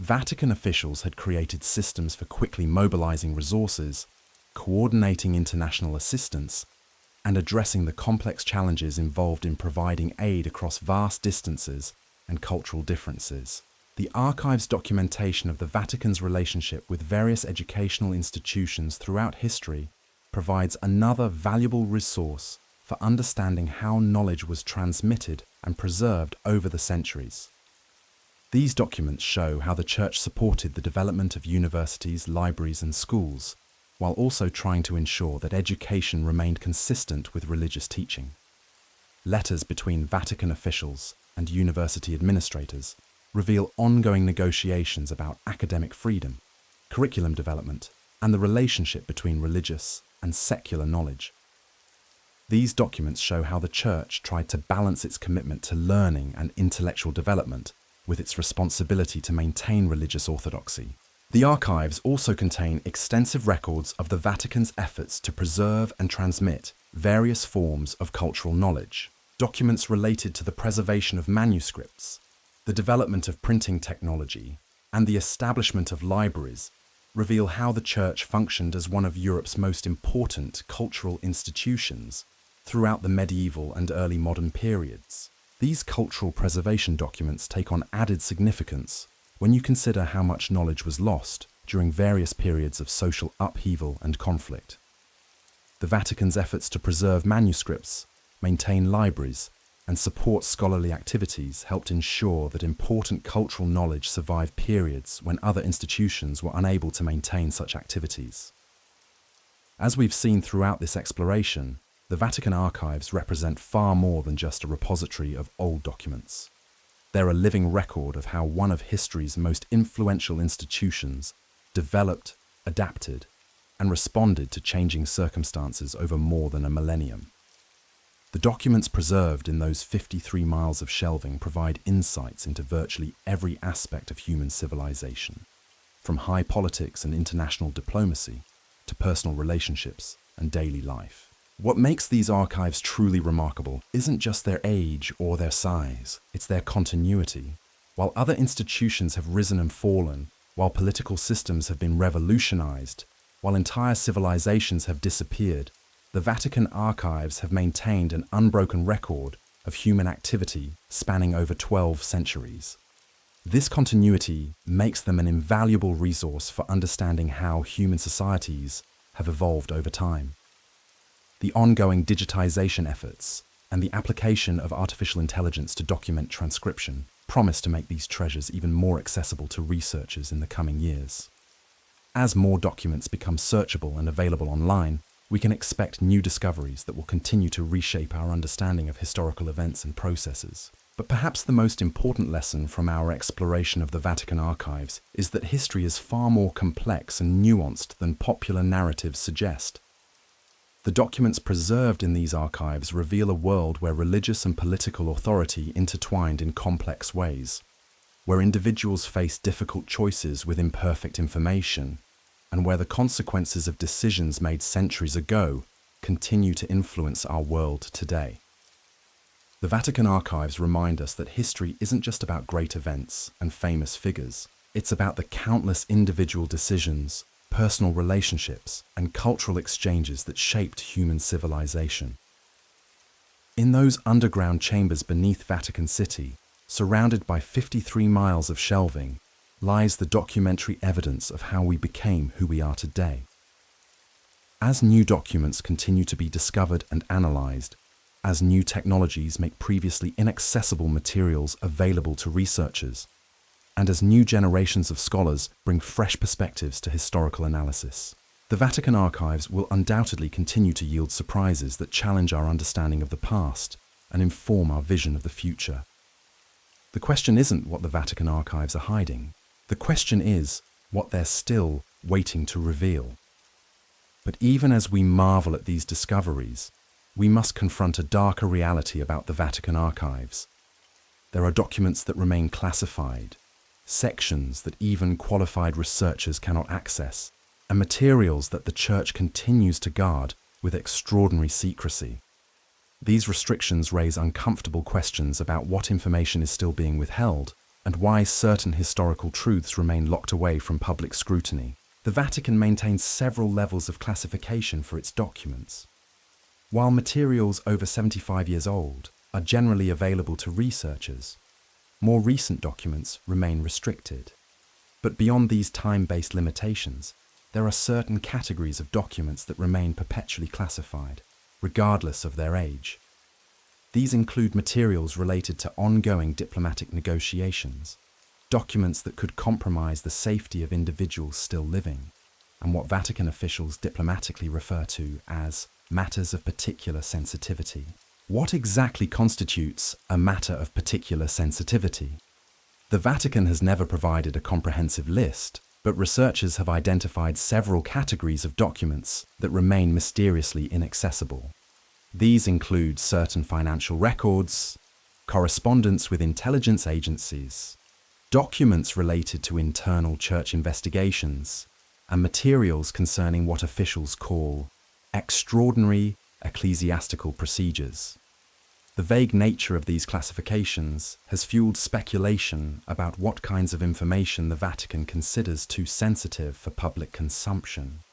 Vatican officials had created systems for quickly mobilizing resources, coordinating international assistance, and addressing the complex challenges involved in providing aid across vast distances and cultural differences. The archive's documentation of the Vatican's relationship with various educational institutions throughout history provides another valuable resource for understanding how knowledge was transmitted and preserved over the centuries. These documents show how the Church supported the development of universities, libraries, and schools, while also trying to ensure that education remained consistent with religious teaching. Letters between Vatican officials and university administrators reveal ongoing negotiations about academic freedom, curriculum development, and the relationship between religious and secular knowledge. These documents show how the Church tried to balance its commitment to learning and intellectual development with its responsibility to maintain religious orthodoxy. The archives also contain extensive records of the Vatican's efforts to preserve and transmit various forms of cultural knowledge. Documents related to the preservation of manuscripts, the development of printing technology, and the establishment of libraries reveal how the Church functioned as one of Europe's most important cultural institutions throughout the medieval and early modern periods. These cultural preservation documents take on added significance when you consider how much knowledge was lost during various periods of social upheaval and conflict. The Vatican's efforts to preserve manuscripts, maintain libraries, and support scholarly activities helped ensure that important cultural knowledge survived periods when other institutions were unable to maintain such activities. As we've seen throughout this exploration, the Vatican archives represent far more than just a repository of old documents. They're a living record of how one of history's most influential institutions developed, adapted, and responded to changing circumstances over more than a millennium. The documents preserved in those 53 miles of shelving provide insights into virtually every aspect of human civilization, from high politics and international diplomacy to personal relationships and daily life. What makes these archives truly remarkable isn't just their age or their size, it's their continuity. While other institutions have risen and fallen, while political systems have been revolutionized, while entire civilizations have disappeared, the Vatican archives have maintained an unbroken record of human activity spanning over 12 centuries. This continuity makes them an invaluable resource for understanding how human societies have evolved over time. The ongoing digitization efforts and the application of artificial intelligence to document transcription promise to make these treasures even more accessible to researchers in the coming years. As more documents become searchable and available online, we can expect new discoveries that will continue to reshape our understanding of historical events and processes. But perhaps the most important lesson from our exploration of the Vatican archives is that history is far more complex and nuanced than popular narratives suggest. The documents preserved in these archives reveal a world where religious and political authority intertwined in complex ways, where individuals face difficult choices with imperfect information, and where the consequences of decisions made centuries ago continue to influence our world today. The Vatican archives remind us that history isn't just about great events and famous figures. It's about the countless individual decisions, personal relationships, and cultural exchanges that shaped human civilization. In those underground chambers beneath Vatican City, surrounded by 53 miles of shelving, lies the documentary evidence of how we became who we are today. As new documents continue to be discovered and analyzed, as new technologies make previously inaccessible materials available to researchers, and as new generations of scholars bring fresh perspectives to historical analysis, the Vatican archives will undoubtedly continue to yield surprises that challenge our understanding of the past and inform our vision of the future. The question isn't what the Vatican archives are hiding. The question is what they're still waiting to reveal. But even as we marvel at these discoveries, we must confront a darker reality about the Vatican archives. There are documents that remain classified, sections that even qualified researchers cannot access, and materials that the Church continues to guard with extraordinary secrecy. These restrictions raise uncomfortable questions about what information is still being withheld and why certain historical truths remain locked away from public scrutiny. The Vatican maintains several levels of classification for its documents. While materials over 75 years old are generally available to researchers, more recent documents remain restricted. But beyond these time-based limitations, there are certain categories of documents that remain perpetually classified, regardless of their age. These include materials related to ongoing diplomatic negotiations, documents that could compromise the safety of individuals still living, and what Vatican officials diplomatically refer to as matters of particular sensitivity. What exactly constitutes a matter of particular sensitivity? The Vatican has never provided a comprehensive list, but researchers have identified several categories of documents that remain mysteriously inaccessible. These include certain financial records, correspondence with intelligence agencies, documents related to internal church investigations, and materials concerning what officials call extraordinary ecclesiastical procedures. The vague nature of these classifications has fueled speculation about what kinds of information the Vatican considers too sensitive for public consumption.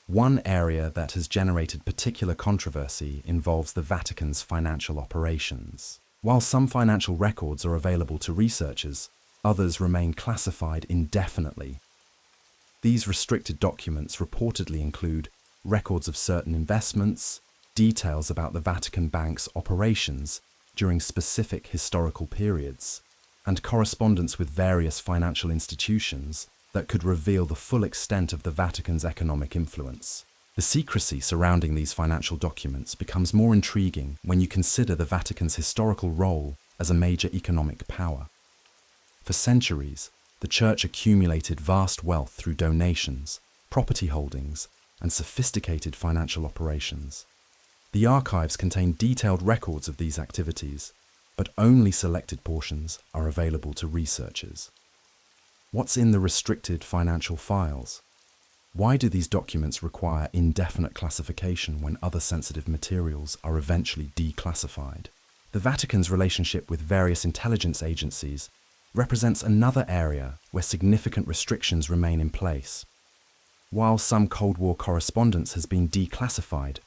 One area that has generated particular controversy involves the Vatican's financial operations. While some financial records are available to researchers, others remain classified indefinitely. These restricted documents reportedly include records of certain investments, details about the Vatican Bank's operations during specific historical periods, and correspondence with various financial institutions that could reveal the full extent of the Vatican's economic influence. The secrecy surrounding these financial documents becomes more intriguing when you consider the Vatican's historical role as a major economic power. For centuries, the Church accumulated vast wealth through donations, property holdings, and sophisticated financial operations. The archives contain detailed records of these activities, but only selected portions are available to researchers. What's in the restricted financial files? Why do these documents require indefinite classification when other sensitive materials are eventually declassified? The Vatican's relationship with various intelligence agencies represents another area where significant restrictions remain in place. While some Cold War correspondence has been declassified,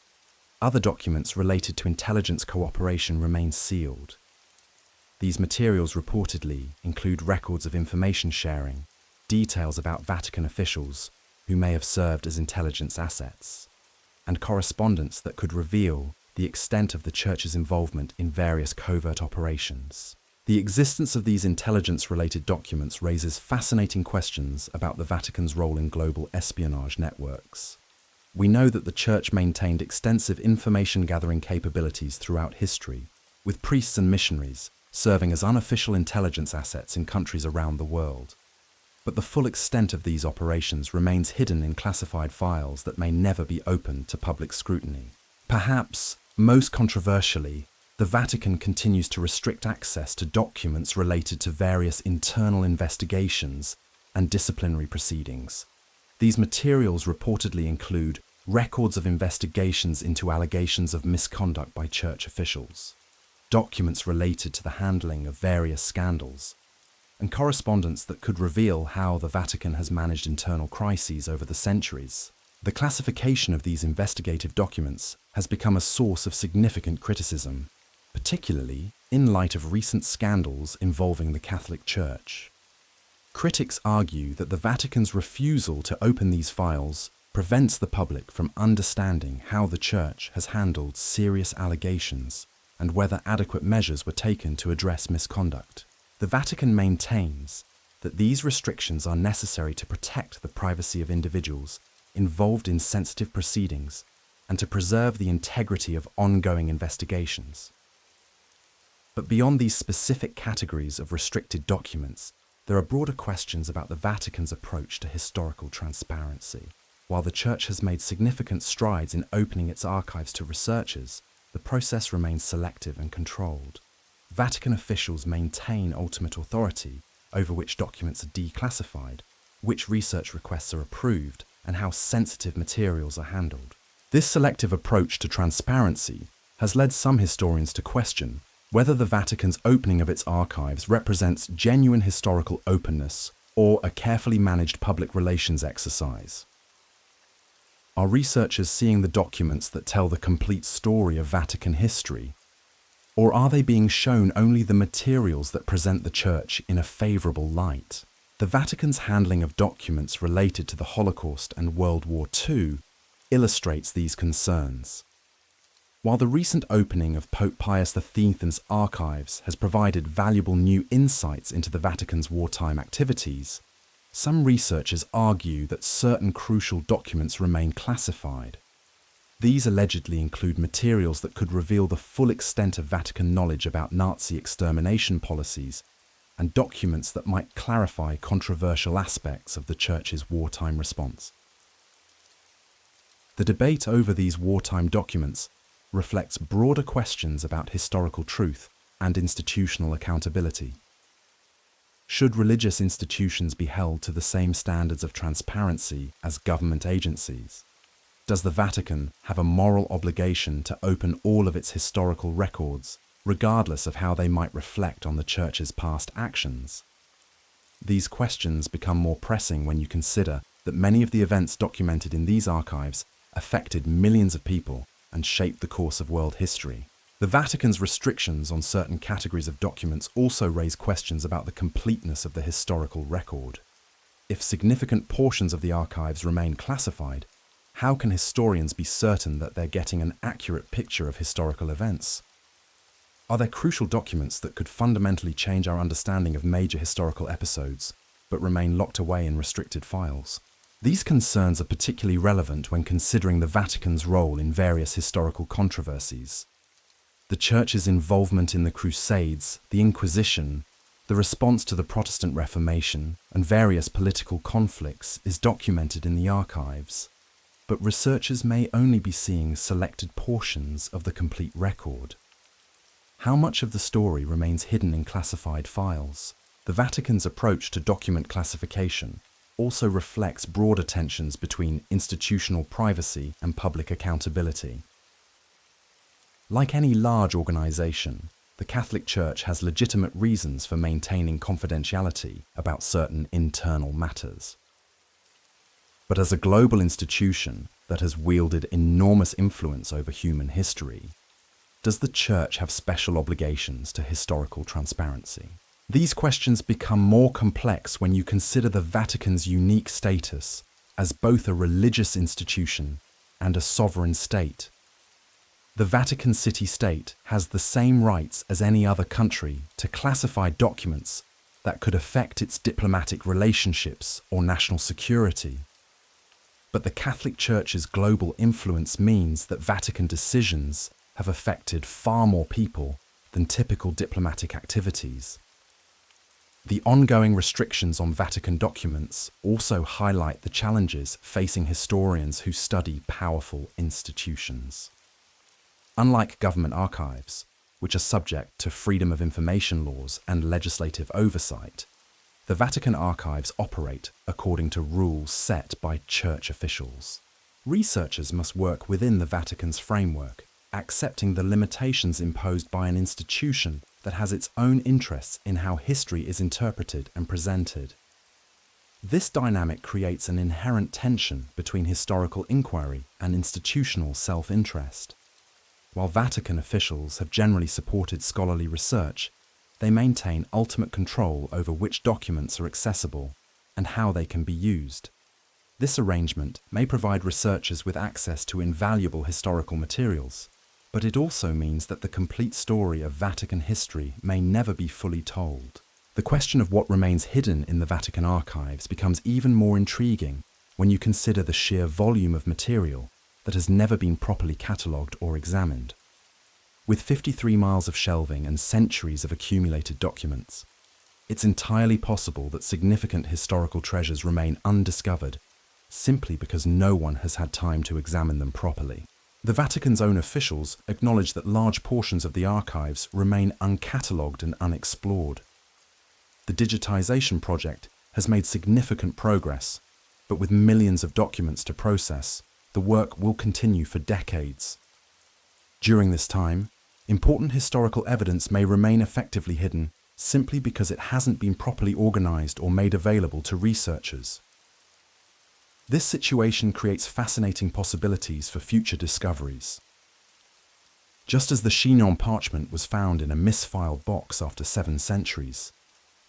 Other documents related to intelligence cooperation remain sealed. These materials reportedly include records of information sharing, details about Vatican officials who may have served as intelligence assets, and correspondence that could reveal the extent of the Church's involvement in various covert operations. The existence of these intelligence-related documents raises fascinating questions about the Vatican's role in global espionage networks. We know that the Church maintained extensive information-gathering capabilities throughout history, with priests and missionaries serving as unofficial intelligence assets in countries around the world. But the full extent of these operations remains hidden in classified files that may never be opened to public scrutiny. Perhaps, most controversially, the Vatican continues to restrict access to documents related to various internal investigations and disciplinary proceedings. These materials reportedly include records of investigations into allegations of misconduct by Church officials, documents related to the handling of various scandals, and correspondence that could reveal how the Vatican has managed internal crises over the centuries. The classification of these investigative documents has become a source of significant criticism, particularly in light of recent scandals involving the Catholic Church. Critics argue that the Vatican's refusal to open these files prevents the public from understanding how the Church has handled serious allegations and whether adequate measures were taken to address misconduct. The Vatican maintains that these restrictions are necessary to protect the privacy of individuals involved in sensitive proceedings and to preserve the integrity of ongoing investigations. But beyond these specific categories of restricted documents, there are broader questions about the Vatican's approach to historical transparency. While the Church has made significant strides in opening its archives to researchers, the process remains selective and controlled. Vatican officials maintain ultimate authority over which documents are declassified, which research requests are approved, and how sensitive materials are handled. This selective approach to transparency has led some historians to question whether the Vatican's opening of its archives represents genuine historical openness or a carefully managed public relations exercise. Are researchers seeing the documents that tell the complete story of Vatican history? Or are they being shown only the materials that present the Church in a favourable light? The Vatican's handling of documents related to the Holocaust and World War II illustrates these concerns. While the recent opening of Pope Pius X's archives has provided valuable new insights into the Vatican's wartime activities, some researchers argue that certain crucial documents remain classified. These allegedly include materials that could reveal the full extent of Vatican knowledge about Nazi extermination policies and documents that might clarify controversial aspects of the Church's wartime response. The debate over these wartime documents reflects broader questions about historical truth and institutional accountability. Should religious institutions be held to the same standards of transparency as government agencies? Does the Vatican have a moral obligation to open all of its historical records, regardless of how they might reflect on the Church's past actions? These questions become more pressing when you consider that many of the events documented in these archives affected millions of people and shaped the course of world history. The Vatican's restrictions on certain categories of documents also raise questions about the completeness of the historical record. If significant portions of the archives remain classified, how can historians be certain that they're getting an accurate picture of historical events? Are there crucial documents that could fundamentally change our understanding of major historical episodes, but remain locked away in restricted files? These concerns are particularly relevant when considering the Vatican's role in various historical controversies. The Church's involvement in the Crusades, the Inquisition, the response to the Protestant Reformation, and various political conflicts is documented in the archives. But researchers may only be seeing selected portions of the complete record. How much of the story remains hidden in classified files? The Vatican's approach to document classification also reflects broader tensions between institutional privacy and public accountability. Like any large organization, the Catholic Church has legitimate reasons for maintaining confidentiality about certain internal matters. But as a global institution that has wielded enormous influence over human history, does the Church have special obligations to historical transparency? These questions become more complex when you consider the Vatican's unique status as both a religious institution and a sovereign state. The Vatican City-State has the same rights as any other country to classify documents that could affect its diplomatic relationships or national security. But the Catholic Church's global influence means that Vatican decisions have affected far more people than typical diplomatic activities. The ongoing restrictions on Vatican documents also highlight the challenges facing historians who study powerful institutions. Unlike government archives, which are subject to freedom of information laws and legislative oversight, the Vatican archives operate according to rules set by church officials. Researchers must work within the Vatican's framework, accepting the limitations imposed by an institution that has its own interests in how history is interpreted and presented. This dynamic creates an inherent tension between historical inquiry and institutional self-interest. While Vatican officials have generally supported scholarly research, they maintain ultimate control over which documents are accessible and how they can be used. This arrangement may provide researchers with access to invaluable historical materials, but it also means that the complete story of Vatican history may never be fully told. The question of what remains hidden in the Vatican archives becomes even more intriguing when you consider the sheer volume of material that has never been properly catalogued or examined. With 53 miles of shelving and centuries of accumulated documents, it's entirely possible that significant historical treasures remain undiscovered simply because no one has had time to examine them properly. The Vatican's own officials acknowledge that large portions of the archives remain uncatalogued and unexplored. The digitization project has made significant progress, but with millions of documents to process, the work will continue for decades. During this time, important historical evidence may remain effectively hidden simply because it hasn't been properly organized or made available to researchers. This situation creates fascinating possibilities for future discoveries. Just as the Chinon parchment was found in a misfiled box after 7 centuries,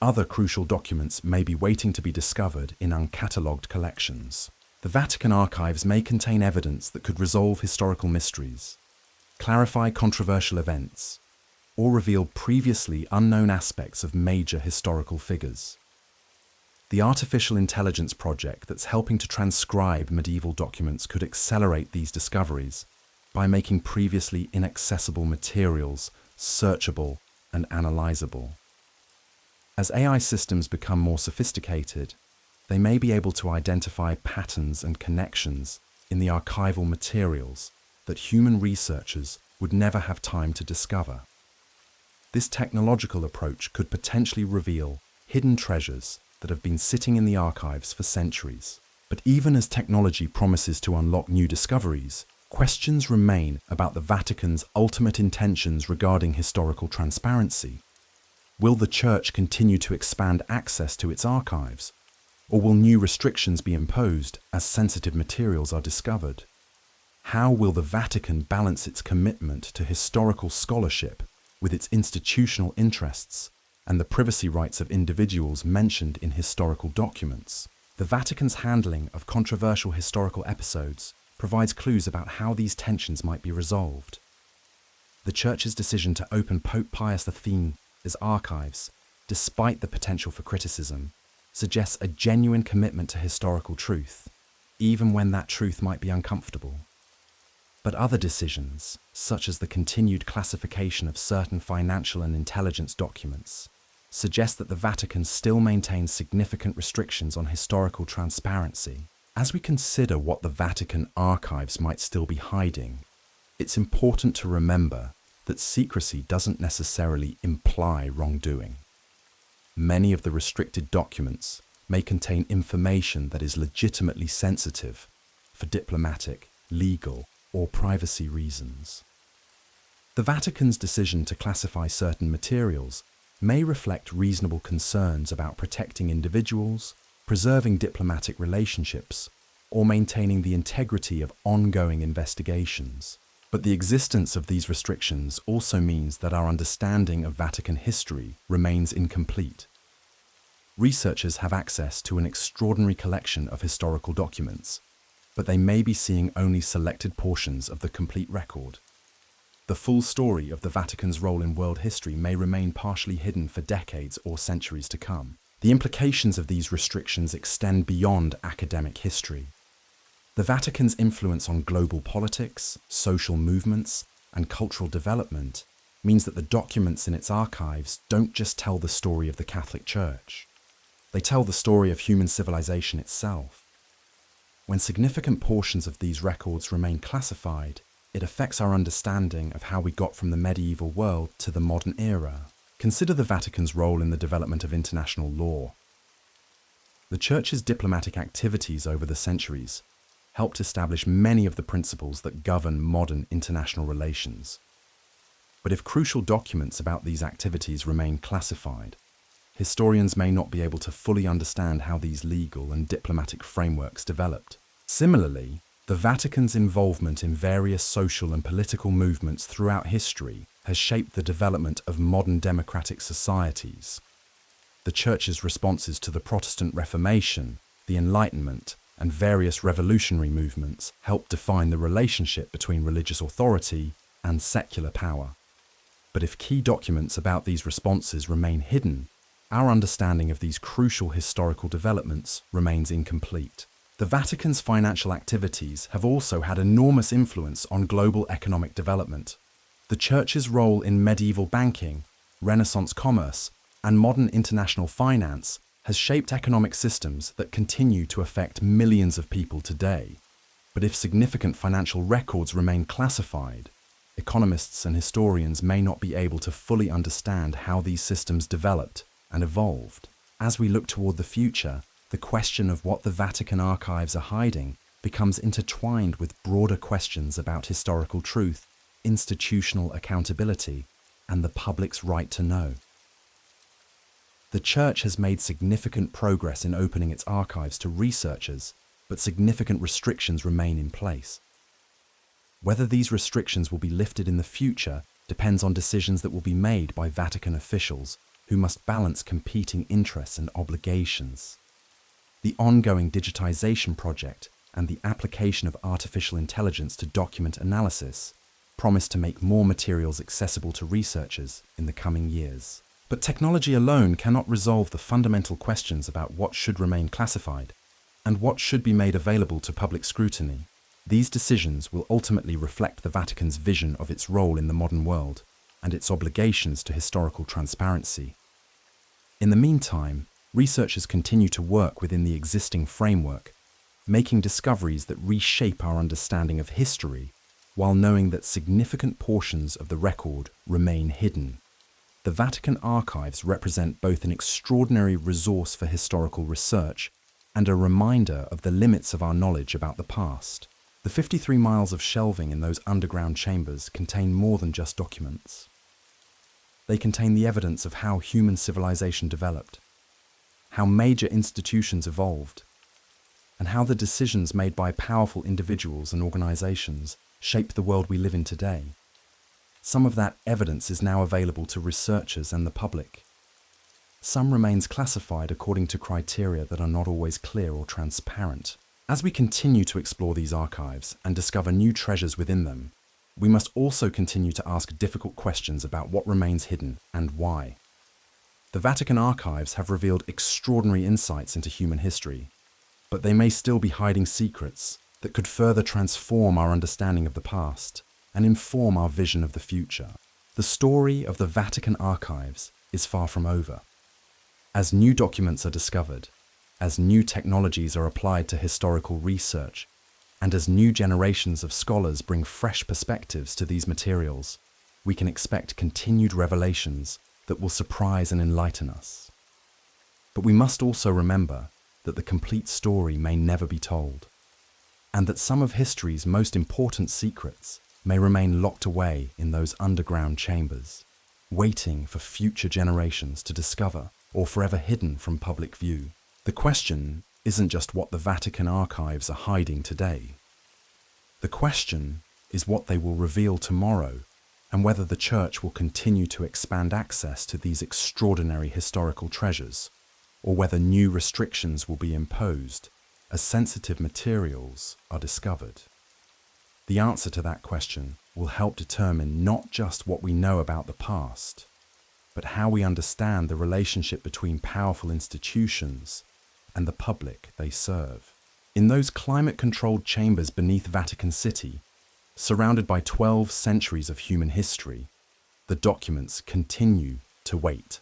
other crucial documents may be waiting to be discovered in uncatalogued collections. The Vatican archives may contain evidence that could resolve historical mysteries, clarify controversial events, or reveal previously unknown aspects of major historical figures. The artificial intelligence project that's helping to transcribe medieval documents could accelerate these discoveries by making previously inaccessible materials searchable and analyzable. As AI systems become more sophisticated, they may be able to identify patterns and connections in the archival materials that human researchers would never have time to discover. This technological approach could potentially reveal hidden treasures that have been sitting in the archives for centuries. But even as technology promises to unlock new discoveries, questions remain about the Vatican's ultimate intentions regarding historical transparency. Will the Church continue to expand access to its archives, or will new restrictions be imposed as sensitive materials are discovered? How will the Vatican balance its commitment to historical scholarship with its institutional interests and the privacy rights of individuals mentioned in historical documents? The Vatican's handling of controversial historical episodes provides clues about how these tensions might be resolved. The Church's decision to open Pope Pius X's archives, despite the potential for criticism, suggests a genuine commitment to historical truth, even when that truth might be uncomfortable. But other decisions, such as the continued classification of certain financial and intelligence documents, suggest that the Vatican still maintains significant restrictions on historical transparency. As we consider what the Vatican archives might still be hiding, it's important to remember that secrecy doesn't necessarily imply wrongdoing. Many of the restricted documents may contain information that is legitimately sensitive for diplomatic, legal, or privacy reasons. The Vatican's decision to classify certain materials may reflect reasonable concerns about protecting individuals, preserving diplomatic relationships, or maintaining the integrity of ongoing investigations. But the existence of these restrictions also means that our understanding of Vatican history remains incomplete. Researchers have access to an extraordinary collection of historical documents, but they may be seeing only selected portions of the complete record. The full story of the Vatican's role in world history may remain partially hidden for decades or centuries to come. The implications of these restrictions extend beyond academic history. The Vatican's influence on global politics, social movements, and cultural development means that the documents in its archives don't just tell the story of the Catholic Church. They tell the story of human civilization itself. When significant portions of these records remain classified, it affects our understanding of how we got from the medieval world to the modern era. Consider the Vatican's role in the development of international law. The Church's diplomatic activities over the centuries helped establish many of the principles that govern modern international relations. But if crucial documents about these activities remain classified, historians may not be able to fully understand how these legal and diplomatic frameworks developed. Similarly, the Vatican's involvement in various social and political movements throughout history has shaped the development of modern democratic societies. The Church's responses to the Protestant Reformation, the Enlightenment, and various revolutionary movements helped define the relationship between religious authority and secular power. But if key documents about these responses remain hidden, our understanding of these crucial historical developments remains incomplete. The Vatican's financial activities have also had enormous influence on global economic development. The Church's role in medieval banking, Renaissance commerce, and modern international finance has shaped economic systems that continue to affect millions of people today. But if significant financial records remain classified, economists and historians may not be able to fully understand how these systems developed and evolved. As we look toward the future, the question of what the Vatican archives are hiding becomes intertwined with broader questions about historical truth, institutional accountability, and the public's right to know. The Church has made significant progress in opening its archives to researchers, but significant restrictions remain in place. Whether these restrictions will be lifted in the future depends on decisions that will be made by Vatican officials, who must balance competing interests and obligations. The ongoing digitization project and the application of artificial intelligence to document analysis promise to make more materials accessible to researchers in the coming years. But technology alone cannot resolve the fundamental questions about what should remain classified and what should be made available to public scrutiny. These decisions will ultimately reflect the Vatican's vision of its role in the modern world and its obligations to historical transparency. In the meantime, researchers continue to work within the existing framework, making discoveries that reshape our understanding of history while knowing that significant portions of the record remain hidden. The Vatican archives represent both an extraordinary resource for historical research and a reminder of the limits of our knowledge about the past. The 53 miles of shelving in those underground chambers contain more than just documents. They contain the evidence of how human civilization developed, how major institutions evolved, and how the decisions made by powerful individuals and organizations shape the world we live in today. Some of that evidence is now available to researchers and the public. Some remains classified according to criteria that are not always clear or transparent. As we continue to explore these archives and discover new treasures within them, we must also continue to ask difficult questions about what remains hidden and why. The Vatican archives have revealed extraordinary insights into human history, but they may still be hiding secrets that could further transform our understanding of the past and inform our vision of the future. The story of the Vatican archives is far from over. As new documents are discovered, as new technologies are applied to historical research, and as new generations of scholars bring fresh perspectives to these materials, we can expect continued revelations that will surprise and enlighten us. But we must also remember that the complete story may never be told, and that some of history's most important secrets may remain locked away in those underground chambers, waiting for future generations to discover or forever hidden from public view. The question isn't just what the Vatican archives are hiding today. The question is what they will reveal tomorrow, and whether the Church will continue to expand access to these extraordinary historical treasures, or whether new restrictions will be imposed as sensitive materials are discovered. The answer to that question will help determine not just what we know about the past, but how we understand the relationship between powerful institutions and the public they serve. In those climate-controlled chambers beneath Vatican City, surrounded by 12 centuries of human history, the documents continue to wait.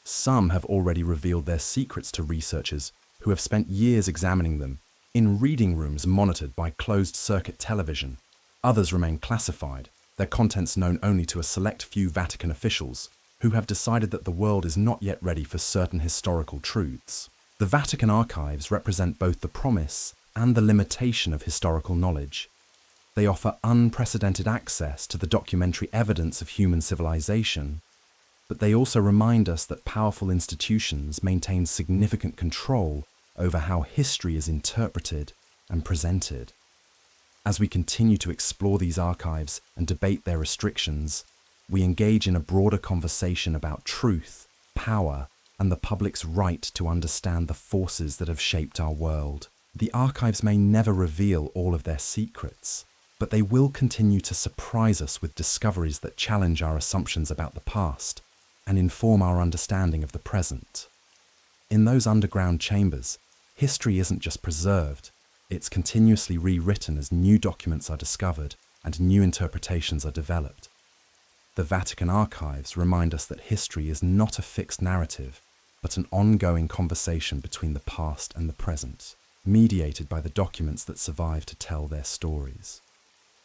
Some have already revealed their secrets to researchers who have spent years examining them in reading rooms monitored by closed-circuit television. Others remain classified, their contents known only to a select few Vatican officials who have decided that the world is not yet ready for certain historical truths. The Vatican archives represent both the promise and the limitation of historical knowledge. They offer unprecedented access to the documentary evidence of human civilization, but they also remind us that powerful institutions maintain significant control over how history is interpreted and presented. As we continue to explore these archives and debate their restrictions, we engage in a broader conversation about truth, power, and the public's right to understand the forces that have shaped our world. The archives may never reveal all of their secrets, but they will continue to surprise us with discoveries that challenge our assumptions about the past and inform our understanding of the present. In those underground chambers, history isn't just preserved, it's continuously rewritten as new documents are discovered and new interpretations are developed. The Vatican archives remind us that history is not a fixed narrative, but an ongoing conversation between the past and the present, mediated by the documents that survive to tell their stories.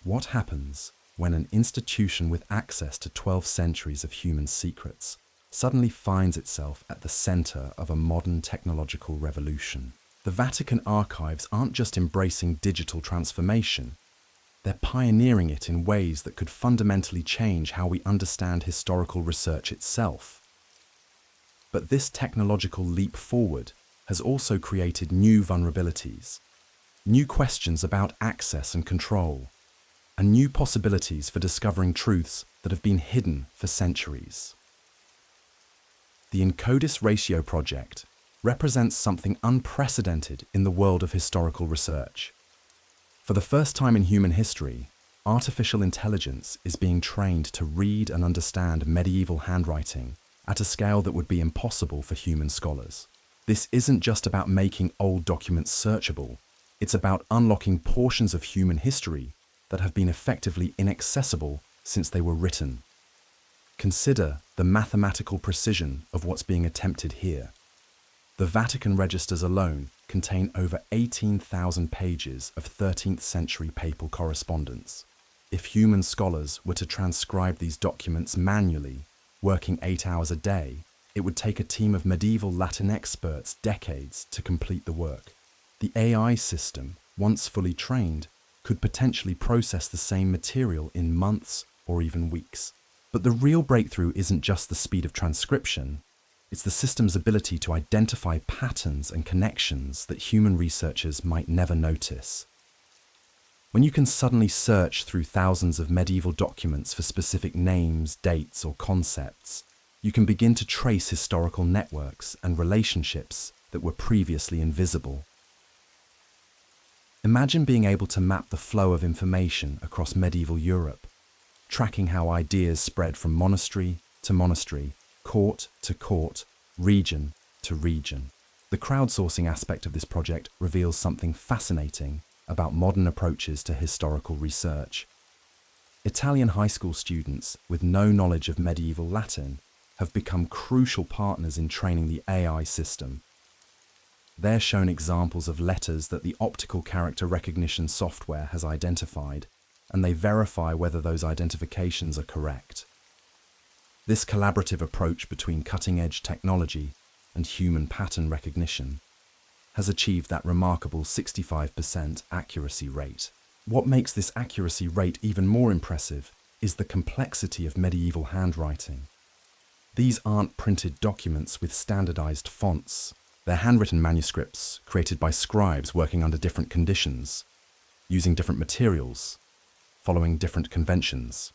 What happens when an institution with access to 12 centuries of human secrets suddenly finds itself at the center of a modern technological revolution? The Vatican archives aren't just embracing digital transformation, they're pioneering it in ways that could fundamentally change how we understand historical research itself. But this technological leap forward has also created new vulnerabilities, new questions about access and control, and new possibilities for discovering truths that have been hidden for centuries. The Encodis Ratio project represents something unprecedented in the world of historical research. For the first time in human history, artificial intelligence is being trained to read and understand medieval handwriting at a scale that would be impossible for human scholars. This isn't just about making old documents searchable, it's about unlocking portions of human history that have been effectively inaccessible since they were written. Consider the mathematical precision of what's being attempted here. The Vatican registers alone contain over 18,000 pages of 13th century papal correspondence. If human scholars were to transcribe these documents manually, working 8 hours a day, it would take a team of medieval Latin experts decades to complete the work. The AI system, once fully trained, could potentially process the same material in months or even weeks. But the real breakthrough isn't just the speed of transcription, it's the system's ability to identify patterns and connections that human researchers might never notice. When you can suddenly search through thousands of medieval documents for specific names, dates, or concepts, you can begin to trace historical networks and relationships that were previously invisible. Imagine being able to map the flow of information across medieval Europe, tracking how ideas spread from monastery to monastery, court to court, region to region. The crowdsourcing aspect of this project reveals something fascinating about modern approaches to historical research. Italian high school students with no knowledge of medieval Latin have become crucial partners in training the AI system. They're shown examples of letters that the optical character recognition software has identified, and they verify whether those identifications are correct. This collaborative approach between cutting-edge technology and human pattern recognition has achieved that remarkable 65% accuracy rate. What makes this accuracy rate even more impressive is the complexity of medieval handwriting. These aren't printed documents with standardized fonts. They're handwritten manuscripts created by scribes working under different conditions, using different materials, following different conventions.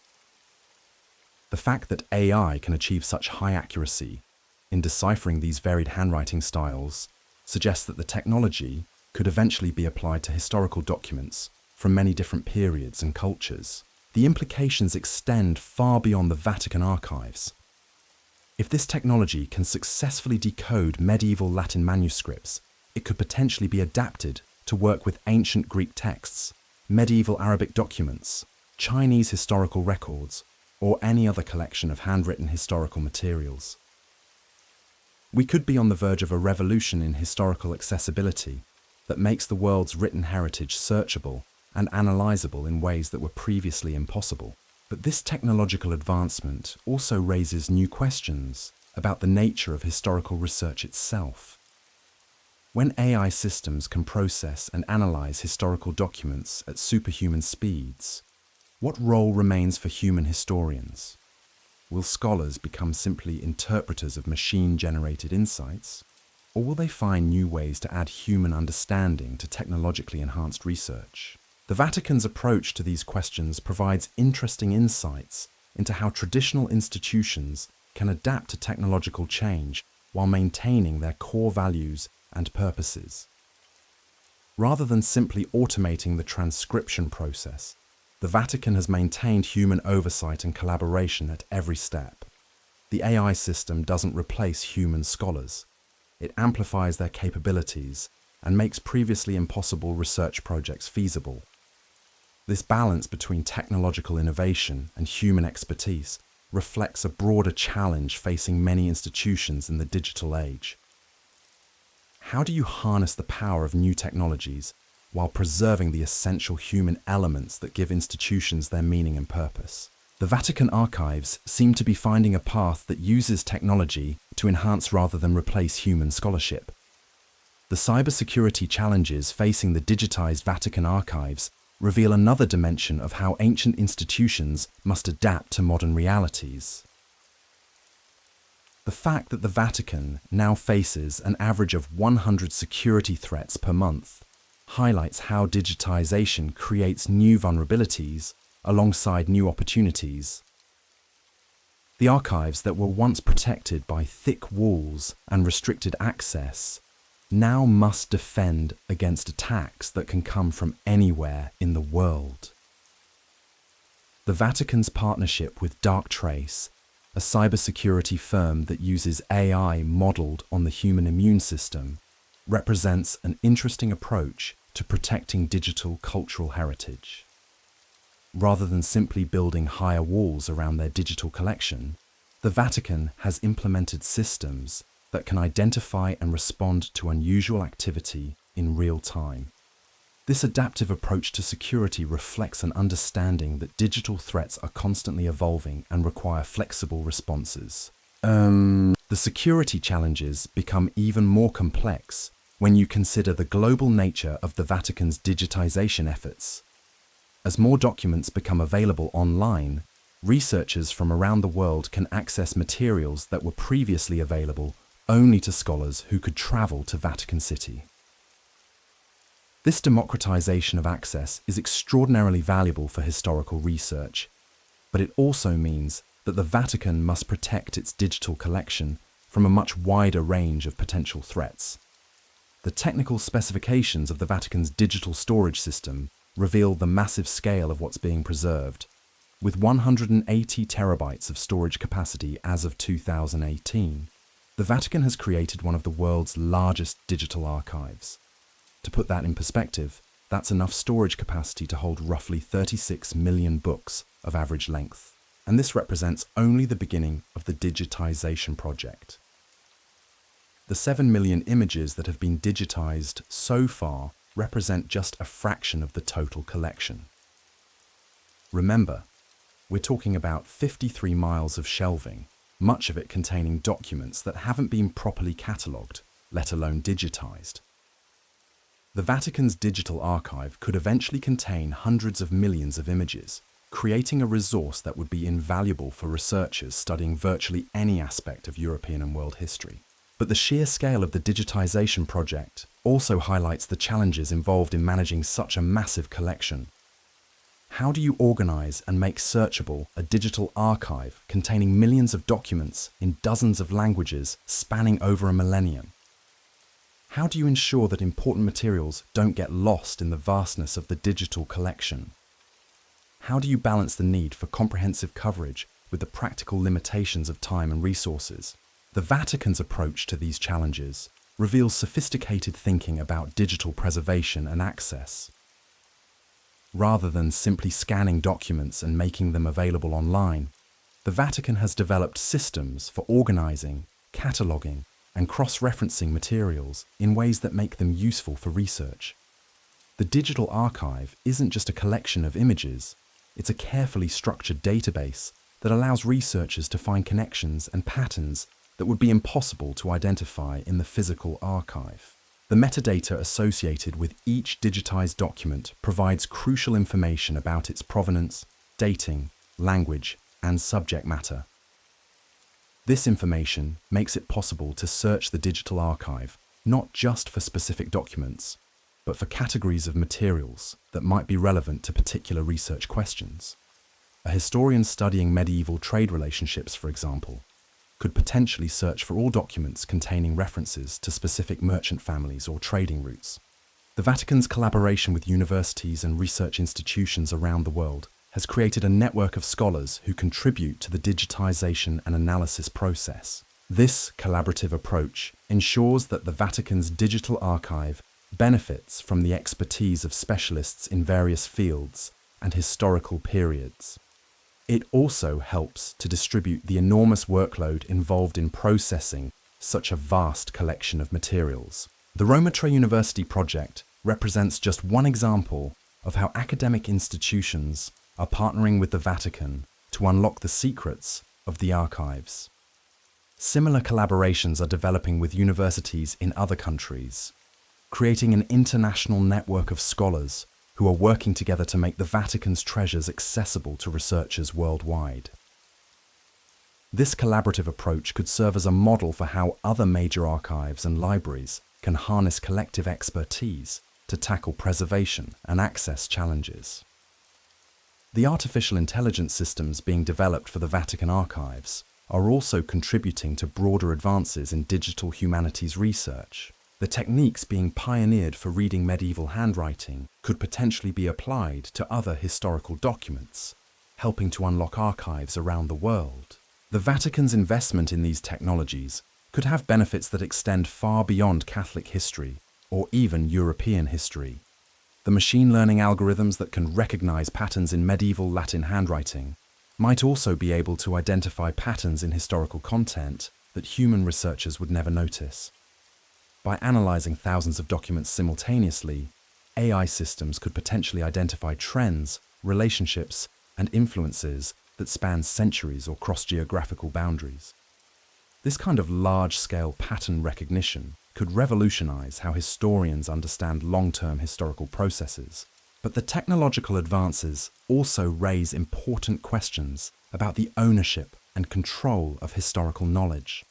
The fact that AI can achieve such high accuracy in deciphering these varied handwriting styles suggests that the technology could eventually be applied to historical documents from many different periods and cultures. The implications extend far beyond the Vatican archives. If this technology can successfully decode medieval Latin manuscripts, it could potentially be adapted to work with ancient Greek texts, medieval Arabic documents, Chinese historical records, or any other collection of handwritten historical materials. We could be on the verge of a revolution in historical accessibility that makes the world's written heritage searchable and analyzable in ways that were previously impossible. But this technological advancement also raises new questions about the nature of historical research itself. When AI systems can process and analyze historical documents at superhuman speeds, what role remains for human historians? Will scholars become simply interpreters of machine-generated insights, or will they find new ways to add human understanding to technologically enhanced research? The Vatican's approach to these questions provides interesting insights into how traditional institutions can adapt to technological change while maintaining their core values and purposes. Rather than simply automating the transcription process, the Vatican has maintained human oversight and collaboration at every step. The AI system doesn't replace human scholars. It amplifies their capabilities and makes previously impossible research projects feasible. This balance between technological innovation and human expertise reflects a broader challenge facing many institutions in the digital age. How do you harness the power of new technologies while preserving the essential human elements that give institutions their meaning and purpose? The Vatican archives seem to be finding a path that uses technology to enhance rather than replace human scholarship. The cybersecurity challenges facing the digitized Vatican archives reveal another dimension of how ancient institutions must adapt to modern realities. The fact that the Vatican now faces an average of 100 security threats per month highlights how digitization creates new vulnerabilities alongside new opportunities. The archives that were once protected by thick walls and restricted access now must defend against attacks that can come from anywhere in the world. The Vatican's partnership with Darktrace, a cybersecurity firm that uses AI modeled on the human immune system, represents an interesting approach to protecting digital cultural heritage. Rather than simply building higher walls around their digital collection, the Vatican has implemented systems that can identify and respond to unusual activity in real time. This adaptive approach to security reflects an understanding that digital threats are constantly evolving and require flexible responses. The security challenges become even more complex when you consider the global nature of the Vatican's digitization efforts. As more documents become available online, researchers from around the world can access materials that were previously available only to scholars who could travel to Vatican City. This democratization of access is extraordinarily valuable for historical research, but it also means that the Vatican must protect its digital collection from a much wider range of potential threats. The technical specifications of the Vatican's digital storage system reveal the massive scale of what's being preserved. With 180 terabytes of storage capacity as of 2018, the Vatican has created one of the world's largest digital archives. To put that in perspective, that's enough storage capacity to hold roughly 36 million books of average length. And this represents only the beginning of the digitization project. The 7 million images that have been digitized so far represent just a fraction of the total collection. Remember, we're talking about 53 miles of shelving, much of it containing documents that haven't been properly catalogued, let alone digitized. The Vatican's digital archive could eventually contain hundreds of millions of images, creating a resource that would be invaluable for researchers studying virtually any aspect of European and world history. But the sheer scale of the digitization project also highlights the challenges involved in managing such a massive collection. How do you organize and make searchable a digital archive containing millions of documents in dozens of languages spanning over a millennium? How do you ensure that important materials don't get lost in the vastness of the digital collection? How do you balance the need for comprehensive coverage with the practical limitations of time and resources? The Vatican's approach to these challenges reveals sophisticated thinking about digital preservation and access. Rather than simply scanning documents and making them available online, the Vatican has developed systems for organizing, cataloging, and cross-referencing materials in ways that make them useful for research. The digital archive isn't just a collection of images, it's a carefully structured database that allows researchers to find connections and patterns that would be impossible to identify in the physical archive. The metadata associated with each digitized document provides crucial information about its provenance, dating, language, and subject matter. This information makes it possible to search the digital archive not just for specific documents, but for categories of materials that might be relevant to particular research questions. A historian studying medieval trade relationships, for example, could potentially search for all documents containing references to specific merchant families or trading routes. The Vatican's collaboration with universities and research institutions around the world has created a network of scholars who contribute to the digitization and analysis process. This collaborative approach ensures that the Vatican's digital archive benefits from the expertise of specialists in various fields and historical periods. It also helps to distribute the enormous workload involved in processing such a vast collection of materials. The Roma Tre University project represents just one example of how academic institutions are partnering with the Vatican to unlock the secrets of the archives. Similar collaborations are developing with universities in other countries, creating an international network of scholars who are working together to make the Vatican's treasures accessible to researchers worldwide. This collaborative approach could serve as a model for how other major archives and libraries can harness collective expertise to tackle preservation and access challenges. The artificial intelligence systems being developed for the Vatican archives are also contributing to broader advances in digital humanities research. The techniques being pioneered for reading medieval handwriting could potentially be applied to other historical documents, helping to unlock archives around the world. The Vatican's investment in these technologies could have benefits that extend far beyond Catholic history or even European history. The machine learning algorithms that can recognize patterns in medieval Latin handwriting might also be able to identify patterns in historical content that human researchers would never notice. By analyzing thousands of documents simultaneously, AI systems could potentially identify trends, relationships, and influences that span centuries or cross geographical boundaries. This kind of large-scale pattern recognition could revolutionize how historians understand long-term historical processes. But the technological advances also raise important questions about the ownership and control of historical knowledge.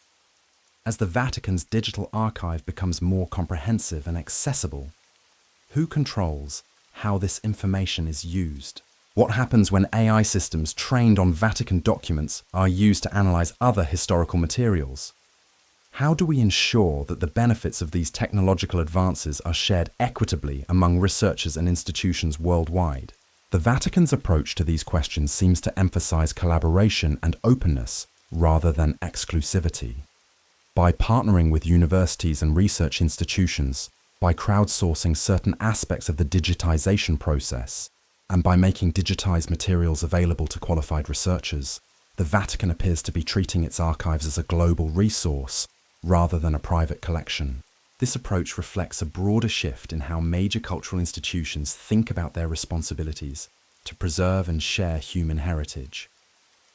As the Vatican's digital archive becomes more comprehensive and accessible, who controls how this information is used? What happens when AI systems trained on Vatican documents are used to analyze other historical materials? How do we ensure that the benefits of these technological advances are shared equitably among researchers and institutions worldwide? The Vatican's approach to these questions seems to emphasize collaboration and openness rather than exclusivity. By partnering with universities and research institutions, by crowdsourcing certain aspects of the digitization process, and by making digitized materials available to qualified researchers, the Vatican appears to be treating its archives as a global resource rather than a private collection. This approach reflects a broader shift in how major cultural institutions think about their responsibilities to preserve and share human heritage.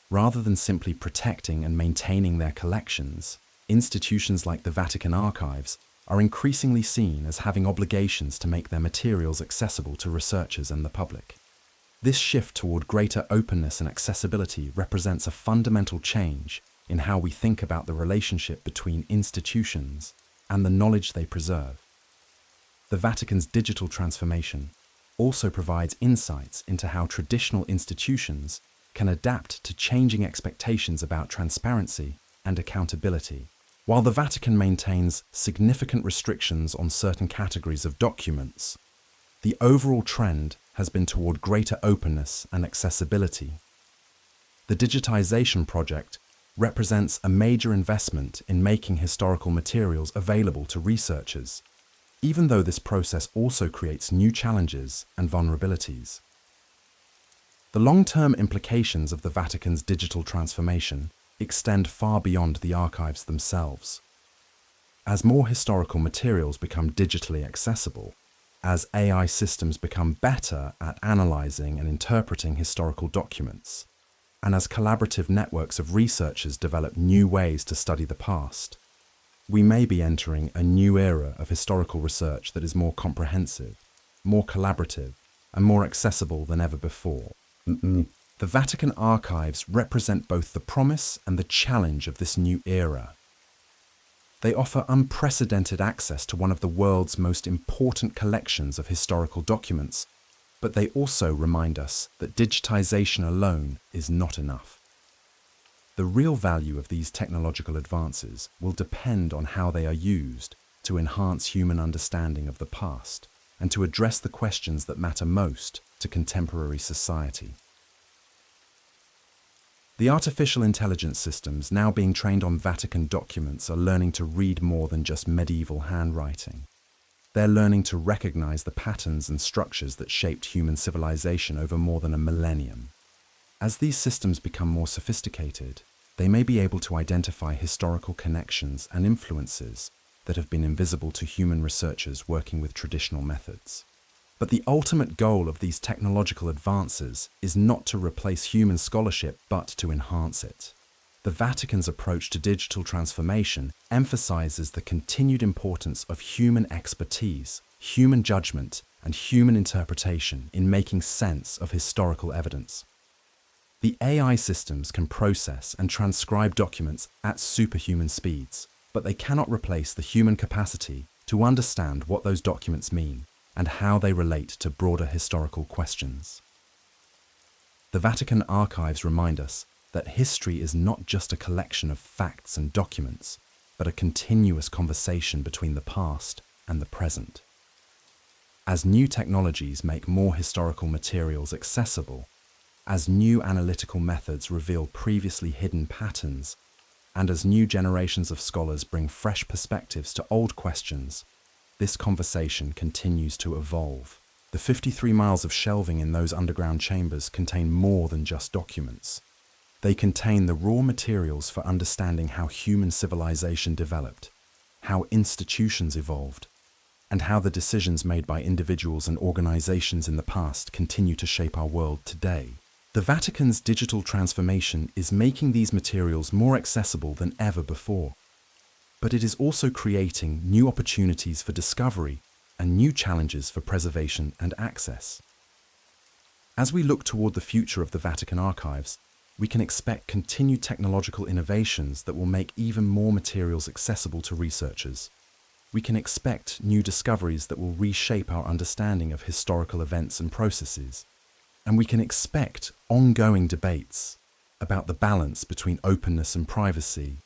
Rather than simply protecting and maintaining their collections, institutions like the Vatican archives are increasingly seen as having obligations to make their materials accessible to researchers and the public. This shift toward greater openness and accessibility represents a fundamental change in how we think about the relationship between institutions and the knowledge they preserve. The Vatican's digital transformation also provides insights into how traditional institutions can adapt to changing expectations about transparency and accountability. While the Vatican maintains significant restrictions on certain categories of documents, the overall trend has been toward greater openness and accessibility. The digitization project represents a major investment in making historical materials available to researchers, even though this process also creates new challenges and vulnerabilities. The long-term implications of the Vatican's digital transformation extend far beyond the archives themselves. As more historical materials become digitally accessible, as AI systems become better at analyzing and interpreting historical documents, and as collaborative networks of researchers develop new ways to study the past, we may be entering a new era of historical research that is more comprehensive, more collaborative, and more accessible than ever before. The Vatican archives represent both the promise and the challenge of this new era. They offer unprecedented access to one of the world's most important collections of historical documents, but they also remind us that digitization alone is not enough. The real value of these technological advances will depend on how they are used to enhance human understanding of the past and to address the questions that matter most to contemporary society. The artificial intelligence systems now being trained on Vatican documents are learning to read more than just medieval handwriting. They're learning to recognize the patterns and structures that shaped human civilization over more than a millennium. As these systems become more sophisticated, they may be able to identify historical connections and influences that have been invisible to human researchers working with traditional methods. But the ultimate goal of these technological advances is not to replace human scholarship, but to enhance it. The Vatican's approach to digital transformation emphasizes the continued importance of human expertise, human judgment, and human interpretation in making sense of historical evidence. The AI systems can process and transcribe documents at superhuman speeds, but they cannot replace the human capacity to understand what those documents mean and how they relate to broader historical questions. The Vatican archives remind us that history is not just a collection of facts and documents, but a continuous conversation between the past and the present. As new technologies make more historical materials accessible, as new analytical methods reveal previously hidden patterns, and as new generations of scholars bring fresh perspectives to old questions, this conversation continues to evolve. The 53 miles of shelving in those underground chambers contain more than just documents. They contain the raw materials for understanding how human civilization developed, how institutions evolved, and how the decisions made by individuals and organizations in the past continue to shape our world today. The Vatican's digital transformation is making these materials more accessible than ever before, but it is also creating new opportunities for discovery and new challenges for preservation and access. As we look toward the future of the Vatican archives, we can expect continued technological innovations that will make even more materials accessible to researchers. We can expect new discoveries that will reshape our understanding of historical events and processes. And we can expect ongoing debates about the balance between openness and privacy,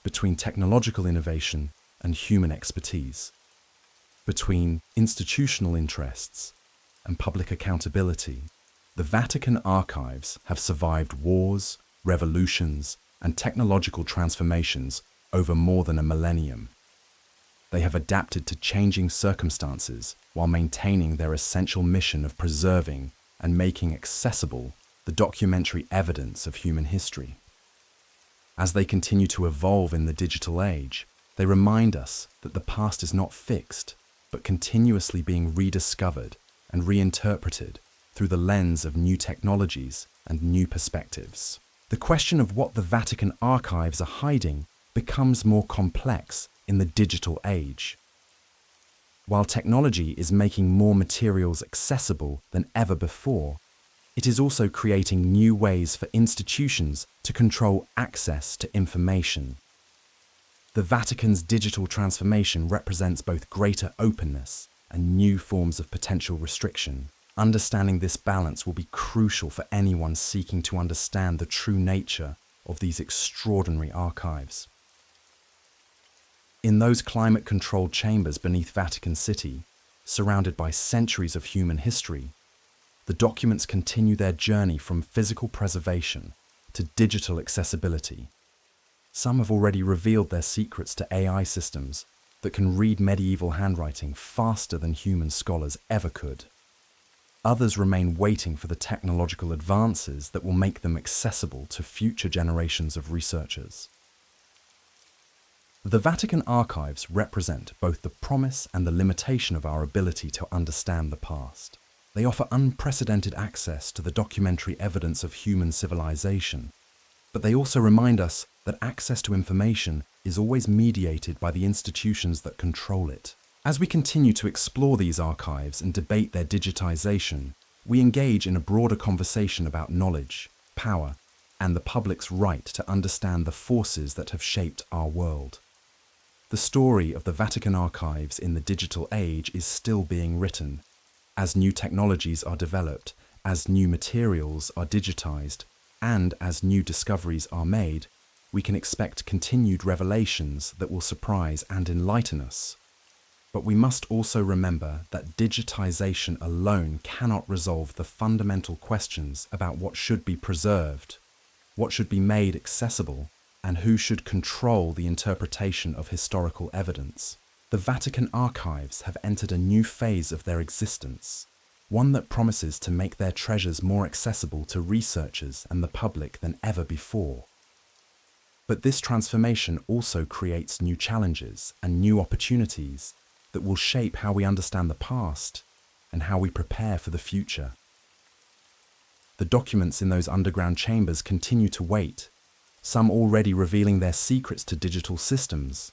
between technological innovation and human expertise, between institutional interests and public accountability. The Vatican archives have survived wars, revolutions, and technological transformations over more than a millennium. They have adapted to changing circumstances while maintaining their essential mission of preserving and making accessible the documentary evidence of human history. As they continue to evolve in the digital age, they remind us that the past is not fixed, but continuously being rediscovered and reinterpreted through the lens of new technologies and new perspectives. The question of what the Vatican archives are hiding becomes more complex in the digital age. While technology is making more materials accessible than ever before, It is also creating new ways for institutions to control access to information. The Vatican's digital transformation represents both greater openness and new forms of potential restriction. Understanding this balance will be crucial for anyone seeking to understand the true nature of these extraordinary archives. In those climate-controlled chambers beneath Vatican City, surrounded by centuries of human history, the documents continue their journey from physical preservation to digital accessibility. Some have already revealed their secrets to AI systems that can read medieval handwriting faster than human scholars ever could. Others remain waiting for the technological advances that will make them accessible to future generations of researchers. The Vatican archives represent both the promise and the limitation of our ability to understand the past. They offer unprecedented access to the documentary evidence of human civilization, but they also remind us that access to information is always mediated by the institutions that control it. As we continue to explore these archives and debate their digitization, we engage in a broader conversation about knowledge, power, and the public's right to understand the forces that have shaped our world. The story of the Vatican archives in the digital age is still being written. As new technologies are developed, as new materials are digitized, and as new discoveries are made, we can expect continued revelations that will surprise and enlighten us. But we must also remember that digitization alone cannot resolve the fundamental questions about what should be preserved, what should be made accessible, and who should control the interpretation of historical evidence. The Vatican archives have entered a new phase of their existence, one that promises to make their treasures more accessible to researchers and the public than ever before. But this transformation also creates new challenges and new opportunities that will shape how we understand the past and how we prepare for the future. The documents in those underground chambers continue to wait, some already revealing their secrets to digital systems,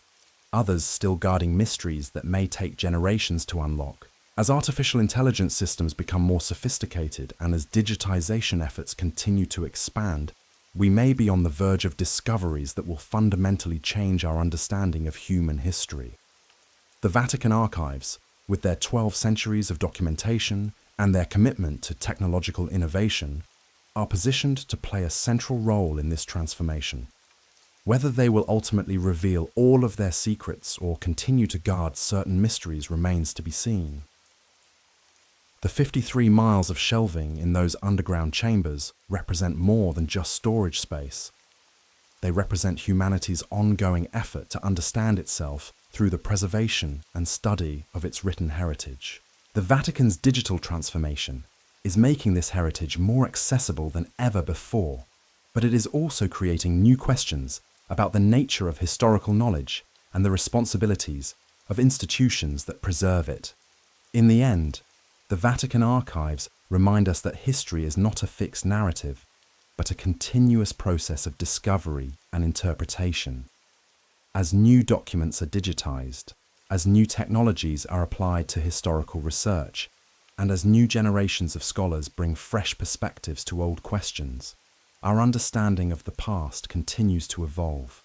others still guarding mysteries that may take generations to unlock. As artificial intelligence systems become more sophisticated and as digitization efforts continue to expand, we may be on the verge of discoveries that will fundamentally change our understanding of human history. The Vatican archives, with their 12 centuries of documentation and their commitment to technological innovation, are positioned to play a central role in this transformation. Whether they will ultimately reveal all of their secrets or continue to guard certain mysteries remains to be seen. The 53 miles of shelving in those underground chambers represent more than just storage space. They represent humanity's ongoing effort to understand itself through the preservation and study of its written heritage. The Vatican's digital transformation is making this heritage more accessible than ever before, but it is also creating new questions about the nature of historical knowledge and the responsibilities of institutions that preserve it. In the end, the Vatican archives remind us that history is not a fixed narrative, but a continuous process of discovery and interpretation. As new documents are digitized, as new technologies are applied to historical research, and as new generations of scholars bring fresh perspectives to old questions, our understanding of the past continues to evolve.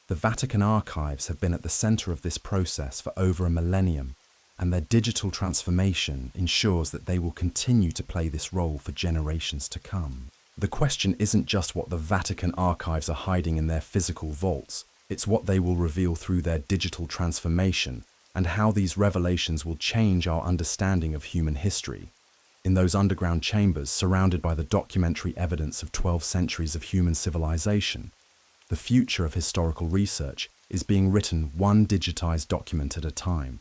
The Vatican archives have been at the center of this process for over a millennium, and their digital transformation ensures that they will continue to play this role for generations to come. The question isn't just what the Vatican archives are hiding in their physical vaults, it's what they will reveal through their digital transformation and how these revelations will change our understanding of human history. In those underground chambers surrounded by the documentary evidence of 12 centuries of human civilization, the future of historical research is being written one digitized document at a time.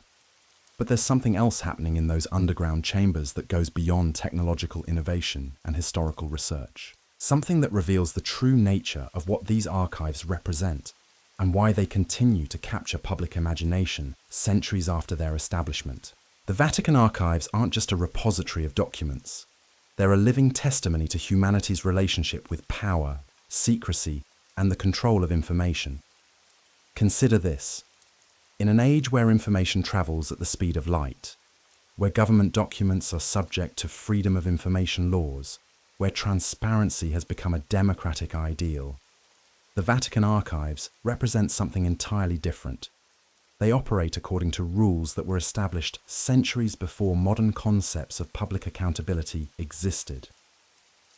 But there's something else happening in those underground chambers that goes beyond technological innovation and historical research. Something that reveals the true nature of what these archives represent and why they continue to capture public imagination centuries after their establishment. The Vatican archives aren't just a repository of documents. They're a living testimony to humanity's relationship with power, secrecy, and the control of information. Consider this. In an age where information travels at the speed of light, where government documents are subject to freedom of information laws, where transparency has become a democratic ideal. The Vatican archives represent something entirely different. They operate according to rules that were established centuries before modern concepts of public accountability existed.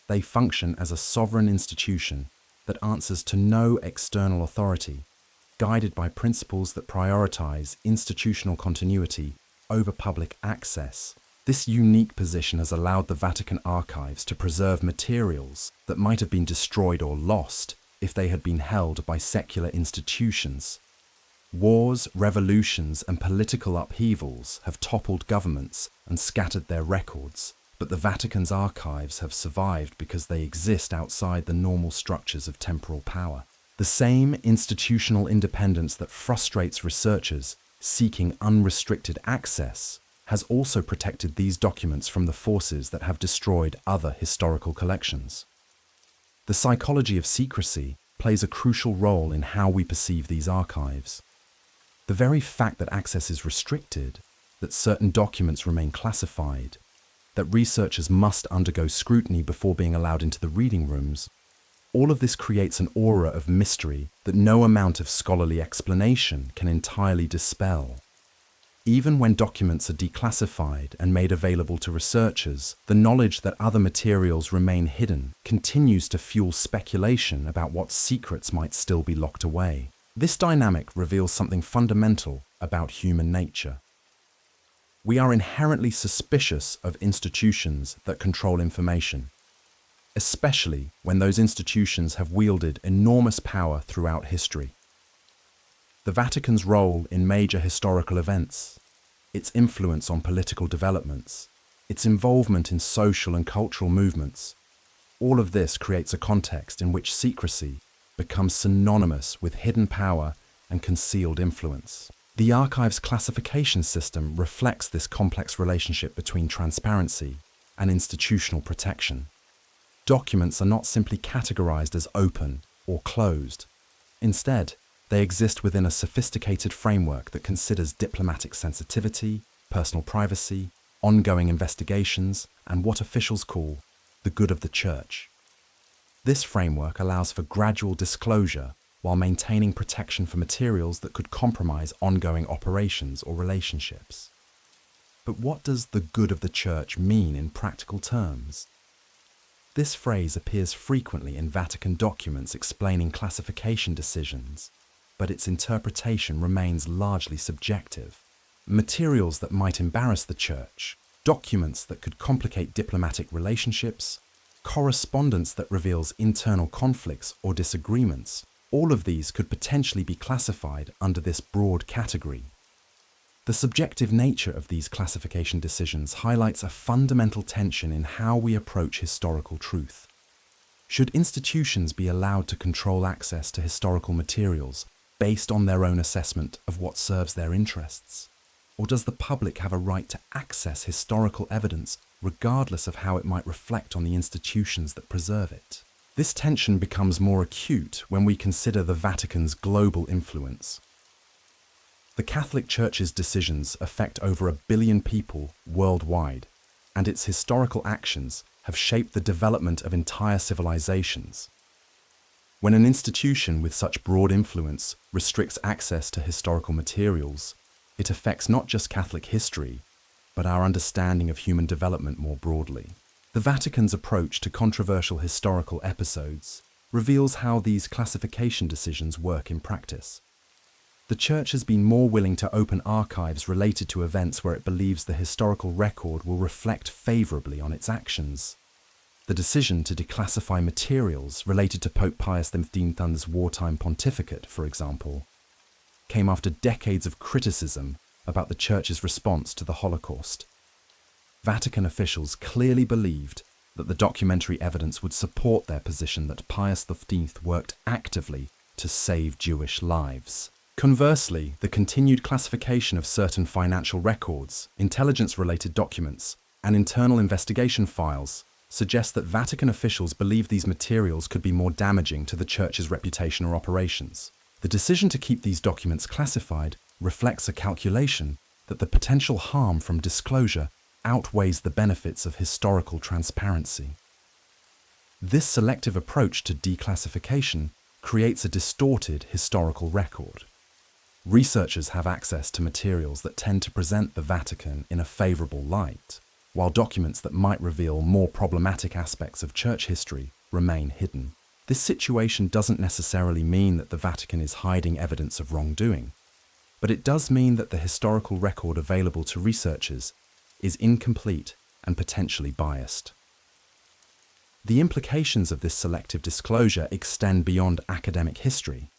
They function as a sovereign institution that answers to no external authority, guided by principles that prioritize institutional continuity over public access. This unique position has allowed the Vatican archives to preserve materials that might have been destroyed or lost if they had been held by secular institutions. Wars, revolutions, and political upheavals have toppled governments and scattered their records, but the Vatican's archives have survived because they exist outside the normal structures of temporal power. The same institutional independence that frustrates researchers seeking unrestricted access has also protected these documents from the forces that have destroyed other historical collections. The psychology of secrecy plays a crucial role in how we perceive these archives. The very fact that access is restricted, that certain documents remain classified, that researchers must undergo scrutiny before being allowed into the reading rooms, all of this creates an aura of mystery that no amount of scholarly explanation can entirely dispel. Even when documents are declassified and made available to researchers, the knowledge that other materials remain hidden continues to fuel speculation about what secrets might still be locked away. This dynamic reveals something fundamental about human nature. We are inherently suspicious of institutions that control information, especially when those institutions have wielded enormous power throughout history. The Vatican's role in major historical events, its influence on political developments, its involvement in social and cultural movements, all of this creates a context in which secrecy becomes synonymous with hidden power and concealed influence. The archive's classification system reflects this complex relationship between transparency and institutional protection. Documents are not simply categorized as open or closed. Instead, they exist within a sophisticated framework that considers diplomatic sensitivity, personal privacy, ongoing investigations, and what officials call the good of the church. This framework allows for gradual disclosure while maintaining protection for materials that could compromise ongoing operations or relationships. But what does the good of the church mean in practical terms? This phrase appears frequently in Vatican documents explaining classification decisions, but its interpretation remains largely subjective. Materials that might embarrass the church, documents that could complicate diplomatic relationships, correspondence that reveals internal conflicts or disagreements, all of these could potentially be classified under this broad category. The subjective nature of these classification decisions highlights a fundamental tension in how we approach historical truth. Should institutions be allowed to control access to historical materials based on their own assessment of what serves their interests? Or does the public have a right to access historical evidence regardless of how it might reflect on the institutions that preserve it? This tension becomes more acute when we consider the Vatican's global influence. The Catholic Church's decisions affect over 1 billion people worldwide, and its historical actions have shaped the development of entire civilizations. When an institution with such broad influence restricts access to historical materials, it affects not just Catholic history, but our understanding of human development more broadly. The Vatican's approach to controversial historical episodes reveals how these classification decisions work in practice. The Church has been more willing to open archives related to events where it believes the historical record will reflect favorably on its actions. The decision to declassify materials related to Pope Pius XV's wartime pontificate, for example, came after decades of criticism about the Church's response to the Holocaust. Vatican officials clearly believed that the documentary evidence would support their position that Pius XV worked actively to save Jewish lives. Conversely, the continued classification of certain financial records, intelligence-related documents, and internal investigation files suggests that Vatican officials believe these materials could be more damaging to the Church's reputation or operations. The decision to keep these documents classified reflects a calculation that the potential harm from disclosure outweighs the benefits of historical transparency. This selective approach to declassification creates a distorted historical record. Researchers have access to materials that tend to present the Vatican in a favorable light, while documents that might reveal more problematic aspects of church history remain hidden. This situation doesn't necessarily mean that the Vatican is hiding evidence of wrongdoing, but it does mean that the historical record available to researchers is incomplete and potentially biased. The implications of this selective disclosure extend beyond academic history.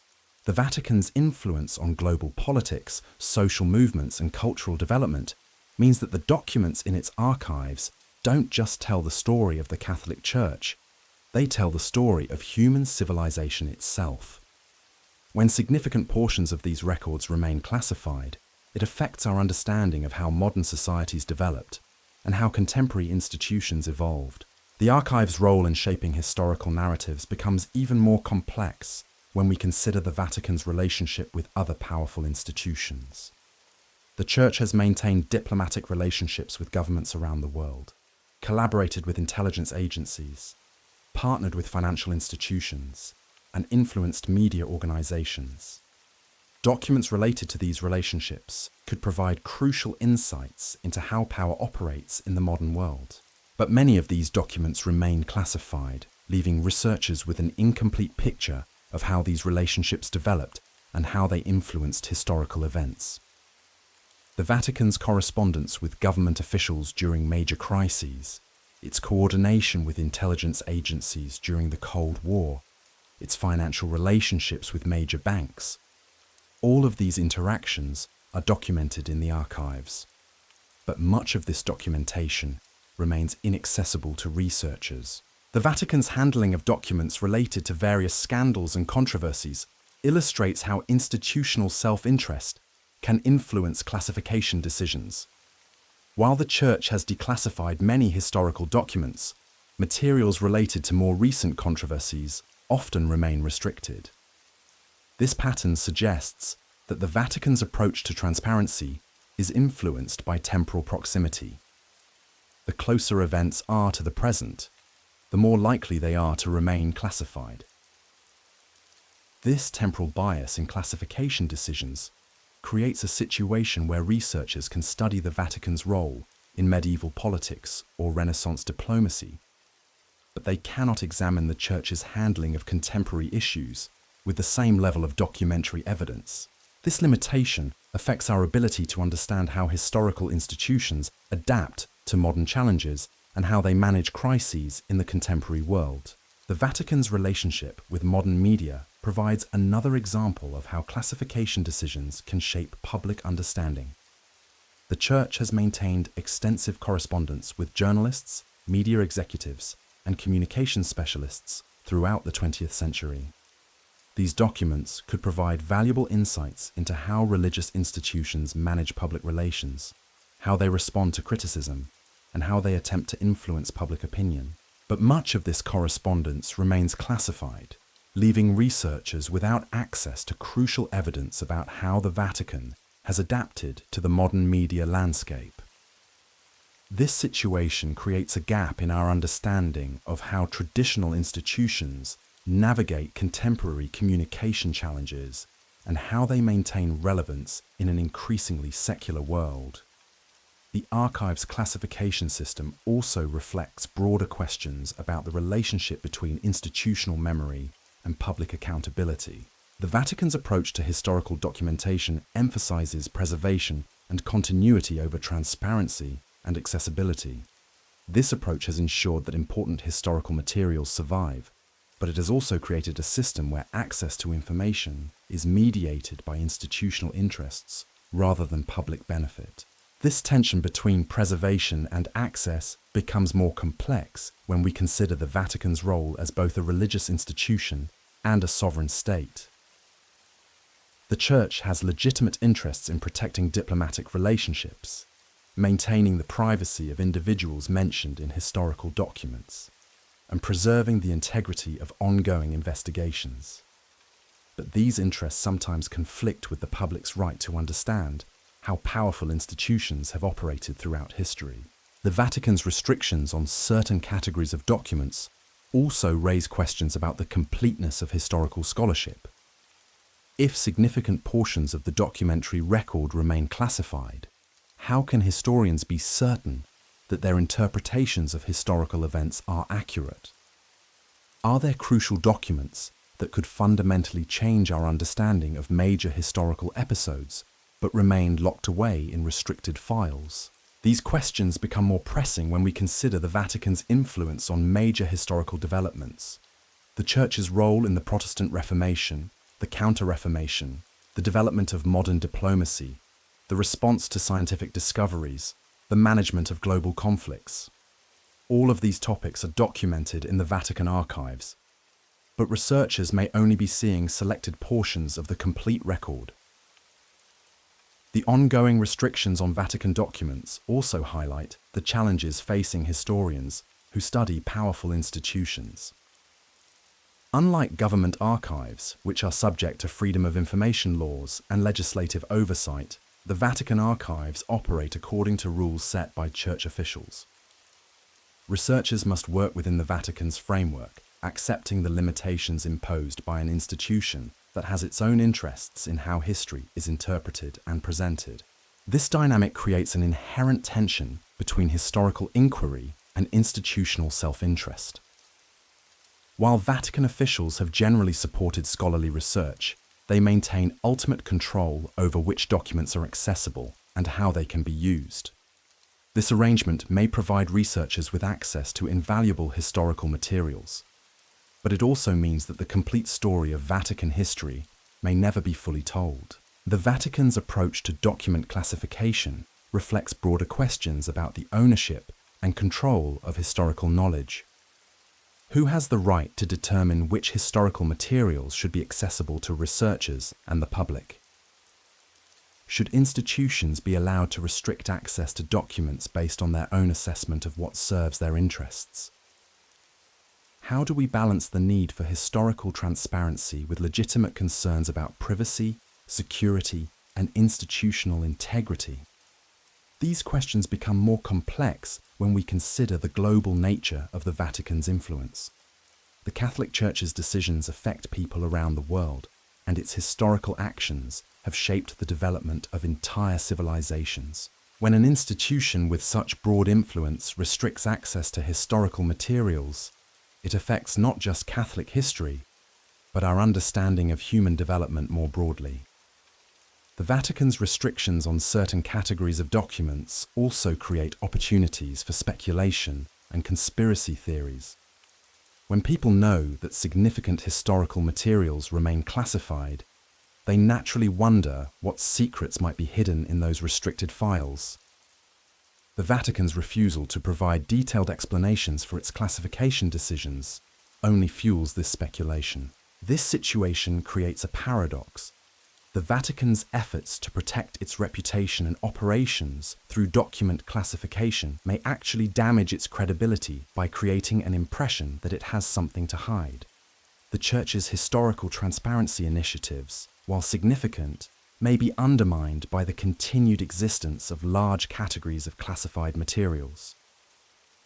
The Vatican's influence on global politics, social movements, and cultural development means that the documents in its archives don't just tell the story of the Catholic Church, they tell the story of human civilization itself. When significant portions of these records remain classified, it affects our understanding of how modern societies developed and how contemporary institutions evolved. The archive's role in shaping historical narratives becomes even more complex when we consider the Vatican's relationship with other powerful institutions. The Church has maintained diplomatic relationships with governments around the world, collaborated with intelligence agencies, partnered with financial institutions, and influenced media organizations. Documents related to these relationships could provide crucial insights into how power operates in the modern world. But many of these documents remain classified, leaving researchers with an incomplete picture of how these relationships developed and how they influenced historical events. The Vatican's correspondence with government officials during major crises, its coordination with intelligence agencies during the Cold War, its financial relationships with major banks, all of these interactions are documented in the archives. But much of this documentation remains inaccessible to researchers. The Vatican's handling of documents related to various scandals and controversies illustrates how institutional self-interest can influence classification decisions. While the Church has declassified many historical documents, materials related to more recent controversies often remain restricted. This pattern suggests that the Vatican's approach to transparency is influenced by temporal proximity. The closer events are to the present, the more likely they are to remain classified. This temporal bias in classification decisions creates a situation where researchers can study the Vatican's role in medieval politics or Renaissance diplomacy, but they cannot examine the Church's handling of contemporary issues with the same level of documentary evidence. This limitation affects our ability to understand how historical institutions adapt to modern challenges and how they manage crises in the contemporary world. The Vatican's relationship with modern media provides another example of how classification decisions can shape public understanding. The Church has maintained extensive correspondence with journalists, media executives, and communication specialists throughout the 20th century. These documents could provide valuable insights into how religious institutions manage public relations, how they respond to criticism, and how they attempt to influence public opinion. But much of this correspondence remains classified, leaving researchers without access to crucial evidence about how the Vatican has adapted to the modern media landscape. This situation creates a gap in our understanding of how traditional institutions navigate contemporary communication challenges and how they maintain relevance in an increasingly secular world. The archive's classification system also reflects broader questions about the relationship between institutional memory and public accountability. The Vatican's approach to historical documentation emphasizes preservation and continuity over transparency and accessibility. This approach has ensured that important historical materials survive, but it has also created a system where access to information is mediated by institutional interests rather than public benefit. This tension between preservation and access becomes more complex when we consider the Vatican's role as both a religious institution and a sovereign state. The Church has legitimate interests in protecting diplomatic relationships, maintaining the privacy of individuals mentioned in historical documents, and preserving the integrity of ongoing investigations. But these interests sometimes conflict with the public's right to understand how powerful institutions have operated throughout history. The Vatican's restrictions on certain categories of documents also raise questions about the completeness of historical scholarship. If significant portions of the documentary record remain classified, how can historians be certain that their interpretations of historical events are accurate? Are there crucial documents that could fundamentally change our understanding of major historical episodes, but remained locked away in restricted files? These questions become more pressing when we consider the Vatican's influence on major historical developments. The Church's role in the Protestant Reformation, the Counter-Reformation, the development of modern diplomacy, the response to scientific discoveries, the management of global conflicts. All of these topics are documented in the Vatican archives, but researchers may only be seeing selected portions of the complete record. The ongoing restrictions on Vatican documents also highlight the challenges facing historians who study powerful institutions. Unlike government archives, which are subject to freedom of information laws and legislative oversight, the Vatican archives operate according to rules set by church officials. Researchers must work within the Vatican's framework, accepting the limitations imposed by an institution that has its own interests in how history is interpreted and presented. This dynamic creates an inherent tension between historical inquiry and institutional self-interest. While Vatican officials have generally supported scholarly research, they maintain ultimate control over which documents are accessible and how they can be used. This arrangement may provide researchers with access to invaluable historical materials, but it also means that the complete story of Vatican history may never be fully told. The Vatican's approach to document classification reflects broader questions about the ownership and control of historical knowledge. Who has the right to determine which historical materials should be accessible to researchers and the public? Should institutions be allowed to restrict access to documents based on their own assessment of what serves their interests? How do we balance the need for historical transparency with legitimate concerns about privacy, security, and institutional integrity? These questions become more complex when we consider the global nature of the Vatican's influence. The Catholic Church's decisions affect people around the world, and its historical actions have shaped the development of entire civilizations. When an institution with such broad influence restricts access to historical materials, it affects not just Catholic history, but our understanding of human development more broadly. The Vatican's restrictions on certain categories of documents also create opportunities for speculation and conspiracy theories. When people know that significant historical materials remain classified, they naturally wonder what secrets might be hidden in those restricted files. The Vatican's refusal to provide detailed explanations for its classification decisions only fuels this speculation. This situation creates a paradox. The Vatican's efforts to protect its reputation and operations through document classification may actually damage its credibility by creating an impression that it has something to hide. The Church's historical transparency initiatives, while significant, may be undermined by the continued existence of large categories of classified materials.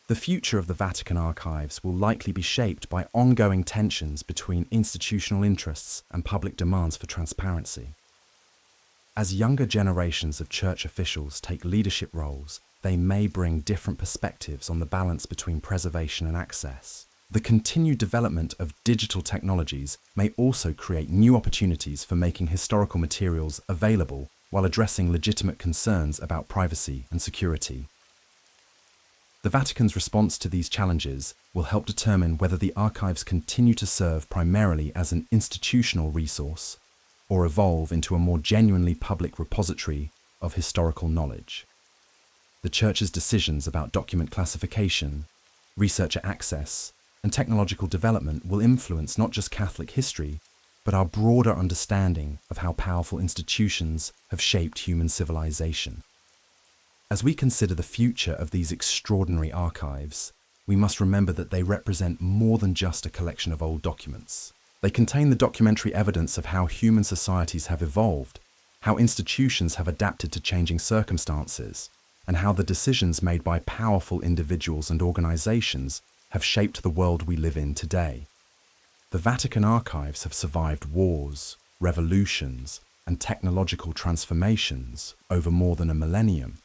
The future of the Vatican archives will likely be shaped by ongoing tensions between institutional interests and public demands for transparency. As younger generations of church officials take leadership roles, they may bring different perspectives on the balance between preservation and access. The continued development of digital technologies may also create new opportunities for making historical materials available while addressing legitimate concerns about privacy and security. The Vatican's response to these challenges will help determine whether the archives continue to serve primarily as an institutional resource or evolve into a more genuinely public repository of historical knowledge. The Church's decisions about document classification, researcher access, and technological development will influence not just Catholic history, but our broader understanding of how powerful institutions have shaped human civilization. As we consider the future of these extraordinary archives, we must remember that they represent more than just a collection of old documents. They contain the documentary evidence of how human societies have evolved, how institutions have adapted to changing circumstances, and how the decisions made by powerful individuals and organizations have shaped the world we live in today. The Vatican archives have survived wars, revolutions, and technological transformations over more than a millennium.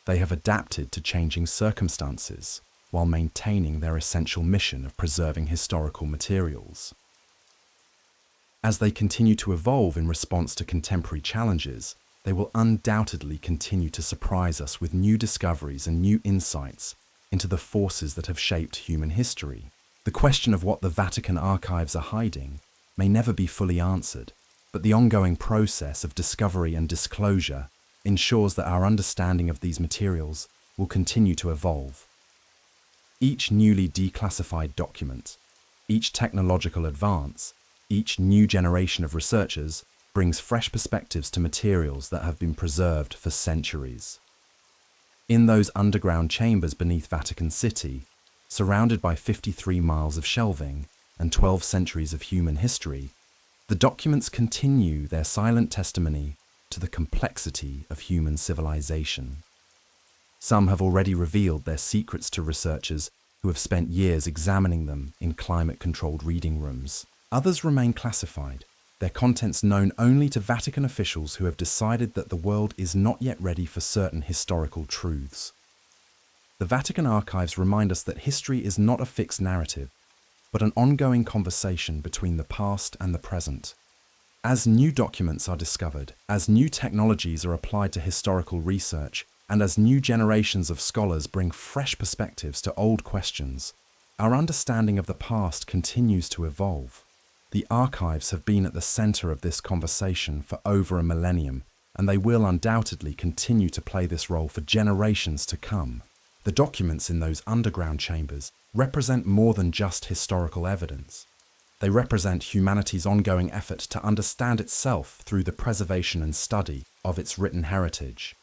They have adapted to changing circumstances while maintaining their essential mission of preserving historical materials. As they continue to evolve in response to contemporary challenges, they will undoubtedly continue to surprise us with new discoveries and new insights into the forces that have shaped human history. The question of what the Vatican archives are hiding may never be fully answered, but the ongoing process of discovery and disclosure ensures that our understanding of these materials will continue to evolve. Each newly declassified document, each technological advance, each new generation of researchers brings fresh perspectives to materials that have been preserved for centuries. In those underground chambers beneath Vatican City, surrounded by 53 miles of shelving and 12 centuries of human history, the documents continue their silent testimony to the complexity of human civilization. Some have already revealed their secrets to researchers who have spent years examining them in climate-controlled reading rooms. Others remain classified, their contents known only to Vatican officials who have decided that the world is not yet ready for certain historical truths. The Vatican archives remind us that history is not a fixed narrative, but an ongoing conversation between the past and the present. As new documents are discovered, as new technologies are applied to historical research, and as new generations of scholars bring fresh perspectives to old questions, our understanding of the past continues to evolve. The archives have been at the center of this conversation for over a millennium, and they will undoubtedly continue to play this role for generations to come. The documents in those underground chambers represent more than just historical evidence. They represent humanity's ongoing effort to understand itself through the preservation and study of its written heritage.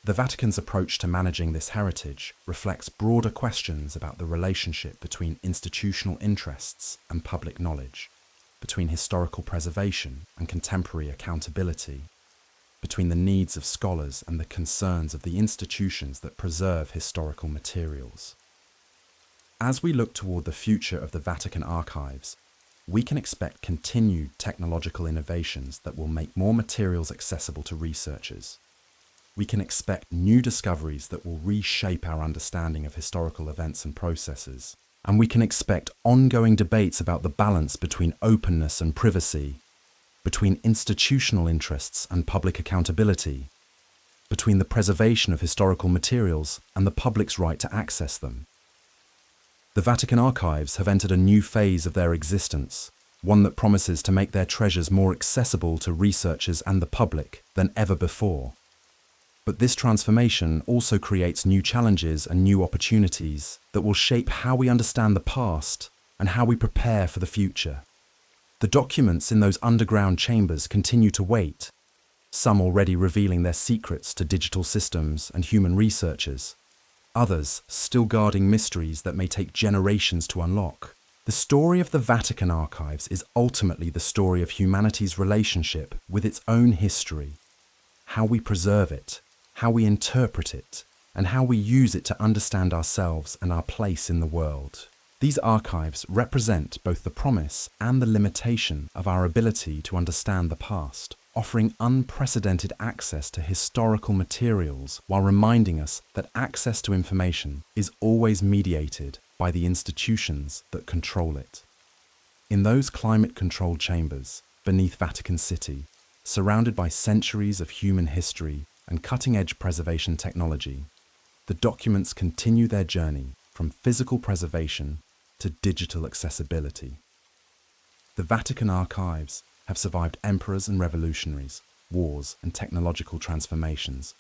The Vatican's approach to managing this heritage reflects broader questions about the relationship between institutional interests and public knowledge, between historical preservation and contemporary accountability, between the needs of scholars and the concerns of the institutions that preserve historical materials. As we look toward the future of the Vatican archives, we can expect continued technological innovations that will make more materials accessible to researchers. We can expect new discoveries that will reshape our understanding of historical events and processes. And we can expect ongoing debates about the balance between openness and privacy, between institutional interests and public accountability, between the preservation of historical materials and the public's right to access them. The Vatican archives have entered a new phase of their existence, one that promises to make their treasures more accessible to researchers and the public than ever before. But this transformation also creates new challenges and new opportunities that will shape how we understand the past and how we prepare for the future. The documents in those underground chambers continue to wait, some already revealing their secrets to digital systems and human researchers, others still guarding mysteries that may take generations to unlock. The story of the Vatican archives is ultimately the story of humanity's relationship with its own history, how we preserve it, how we interpret it, and how we use it to understand ourselves and our place in the world. These archives represent both the promise and the limitation of our ability to understand the past, offering unprecedented access to historical materials while reminding us that access to information is always mediated by the institutions that control it. In those climate-controlled chambers beneath Vatican City, surrounded by centuries of human history and cutting-edge preservation technology, the documents continue their journey from physical preservation to digital accessibility. The Vatican archives have survived emperors and revolutionaries, wars and technological transformations,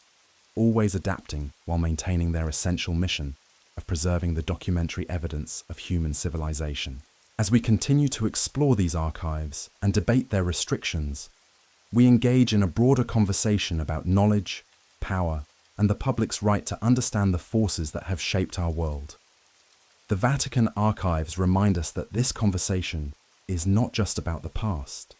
always adapting while maintaining their essential mission of preserving the documentary evidence of human civilization. As we continue to explore these archives and debate their restrictions, we engage in a broader conversation about knowledge, power, and the public's right to understand the forces that have shaped our world. The Vatican archives remind us that this conversation is not just about the past.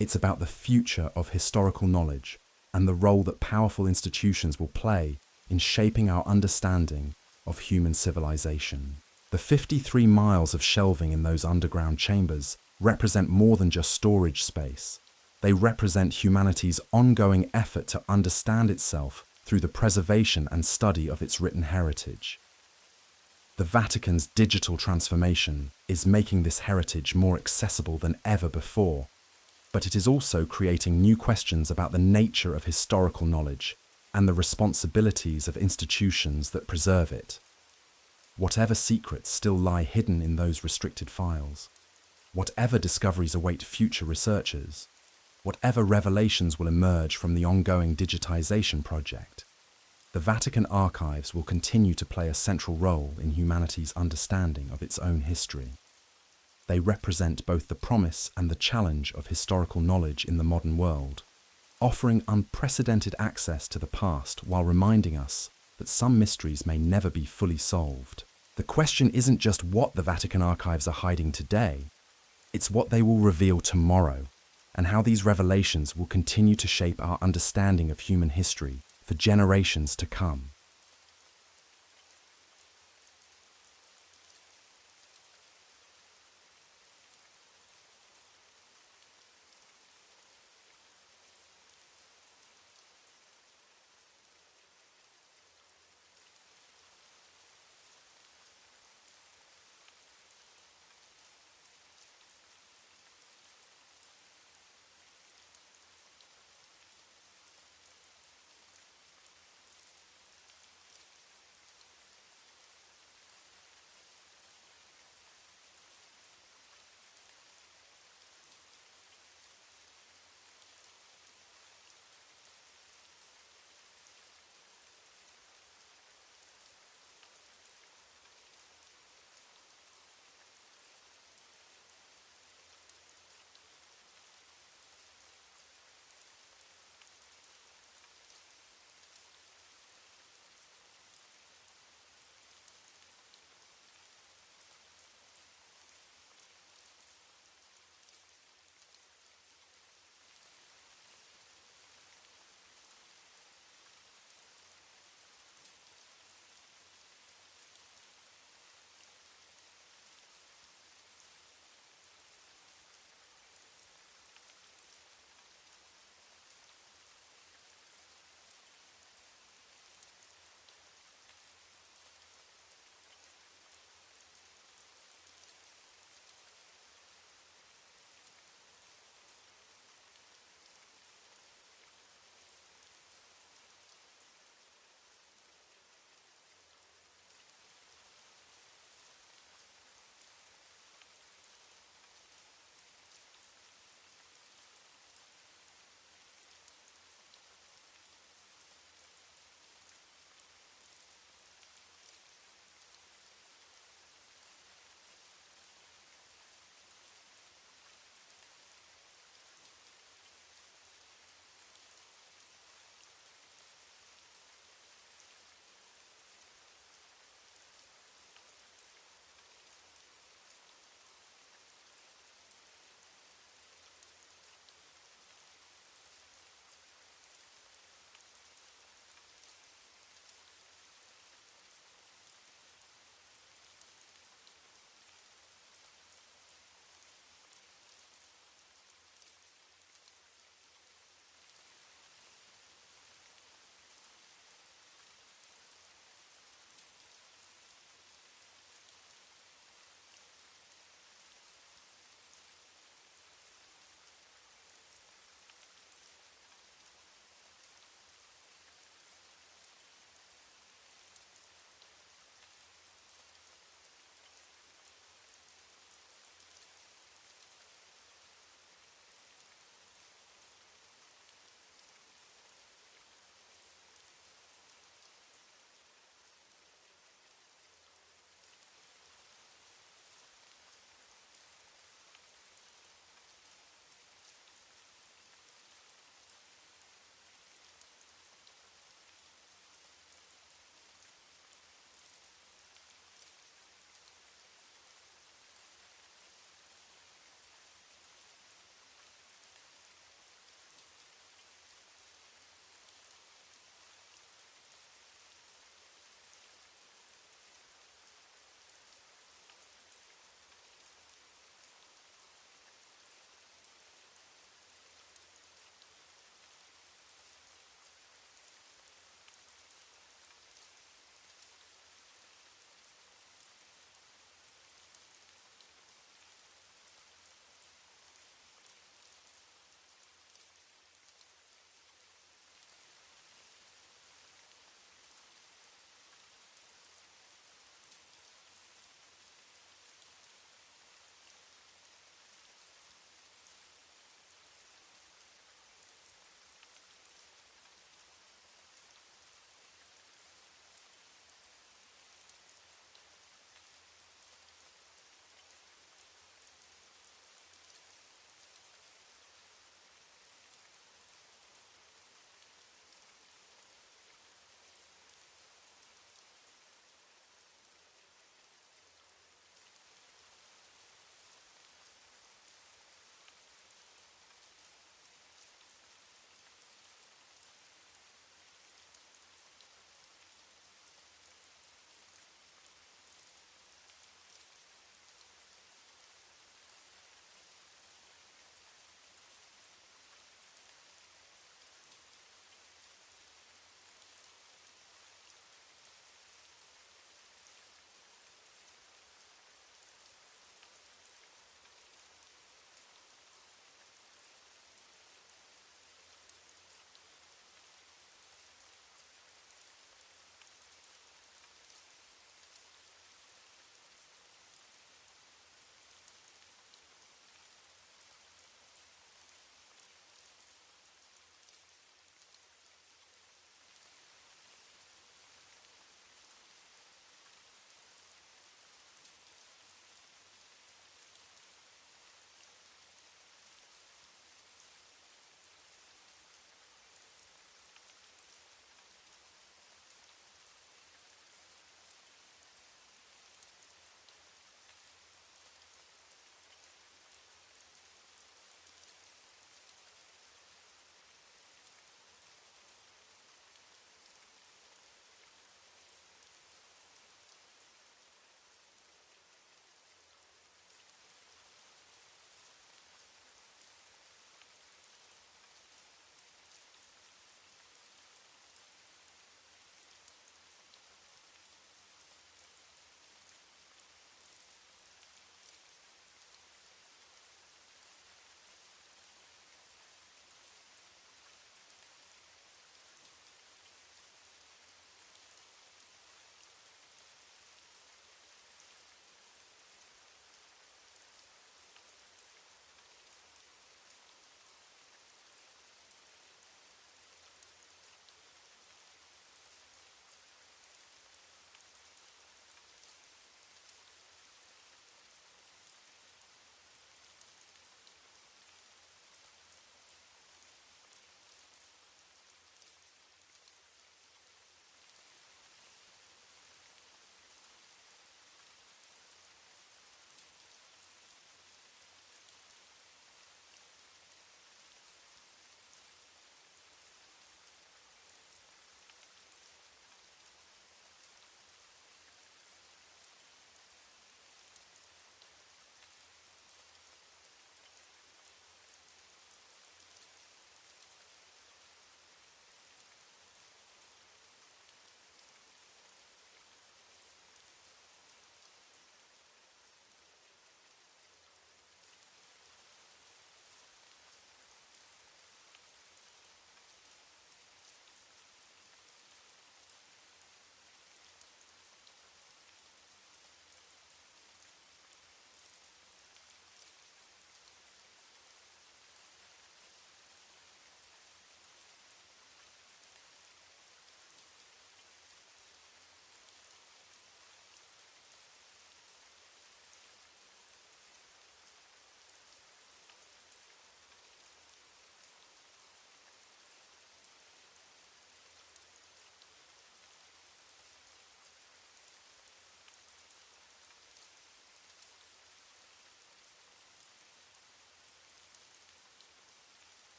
It's about the future of historical knowledge and the role that powerful institutions will play in shaping our understanding of human civilization. The 53 miles of shelving in those underground chambers represent more than just storage space. They represent humanity's ongoing effort to understand itself through the preservation and study of its written heritage. The Vatican's digital transformation is making this heritage more accessible than ever before, but it is also creating new questions about the nature of historical knowledge and the responsibilities of institutions that preserve it. Whatever secrets still lie hidden in those restricted files, whatever discoveries await future researchers, whatever revelations will emerge from the ongoing digitization project, the Vatican archives will continue to play a central role in humanity's understanding of its own history. They represent both the promise and the challenge of historical knowledge in the modern world, offering unprecedented access to the past while reminding us that some mysteries may never be fully solved. The question isn't just what the Vatican archives are hiding today, it's what they will reveal tomorrow, and how these revelations will continue to shape our understanding of human history for generations to come.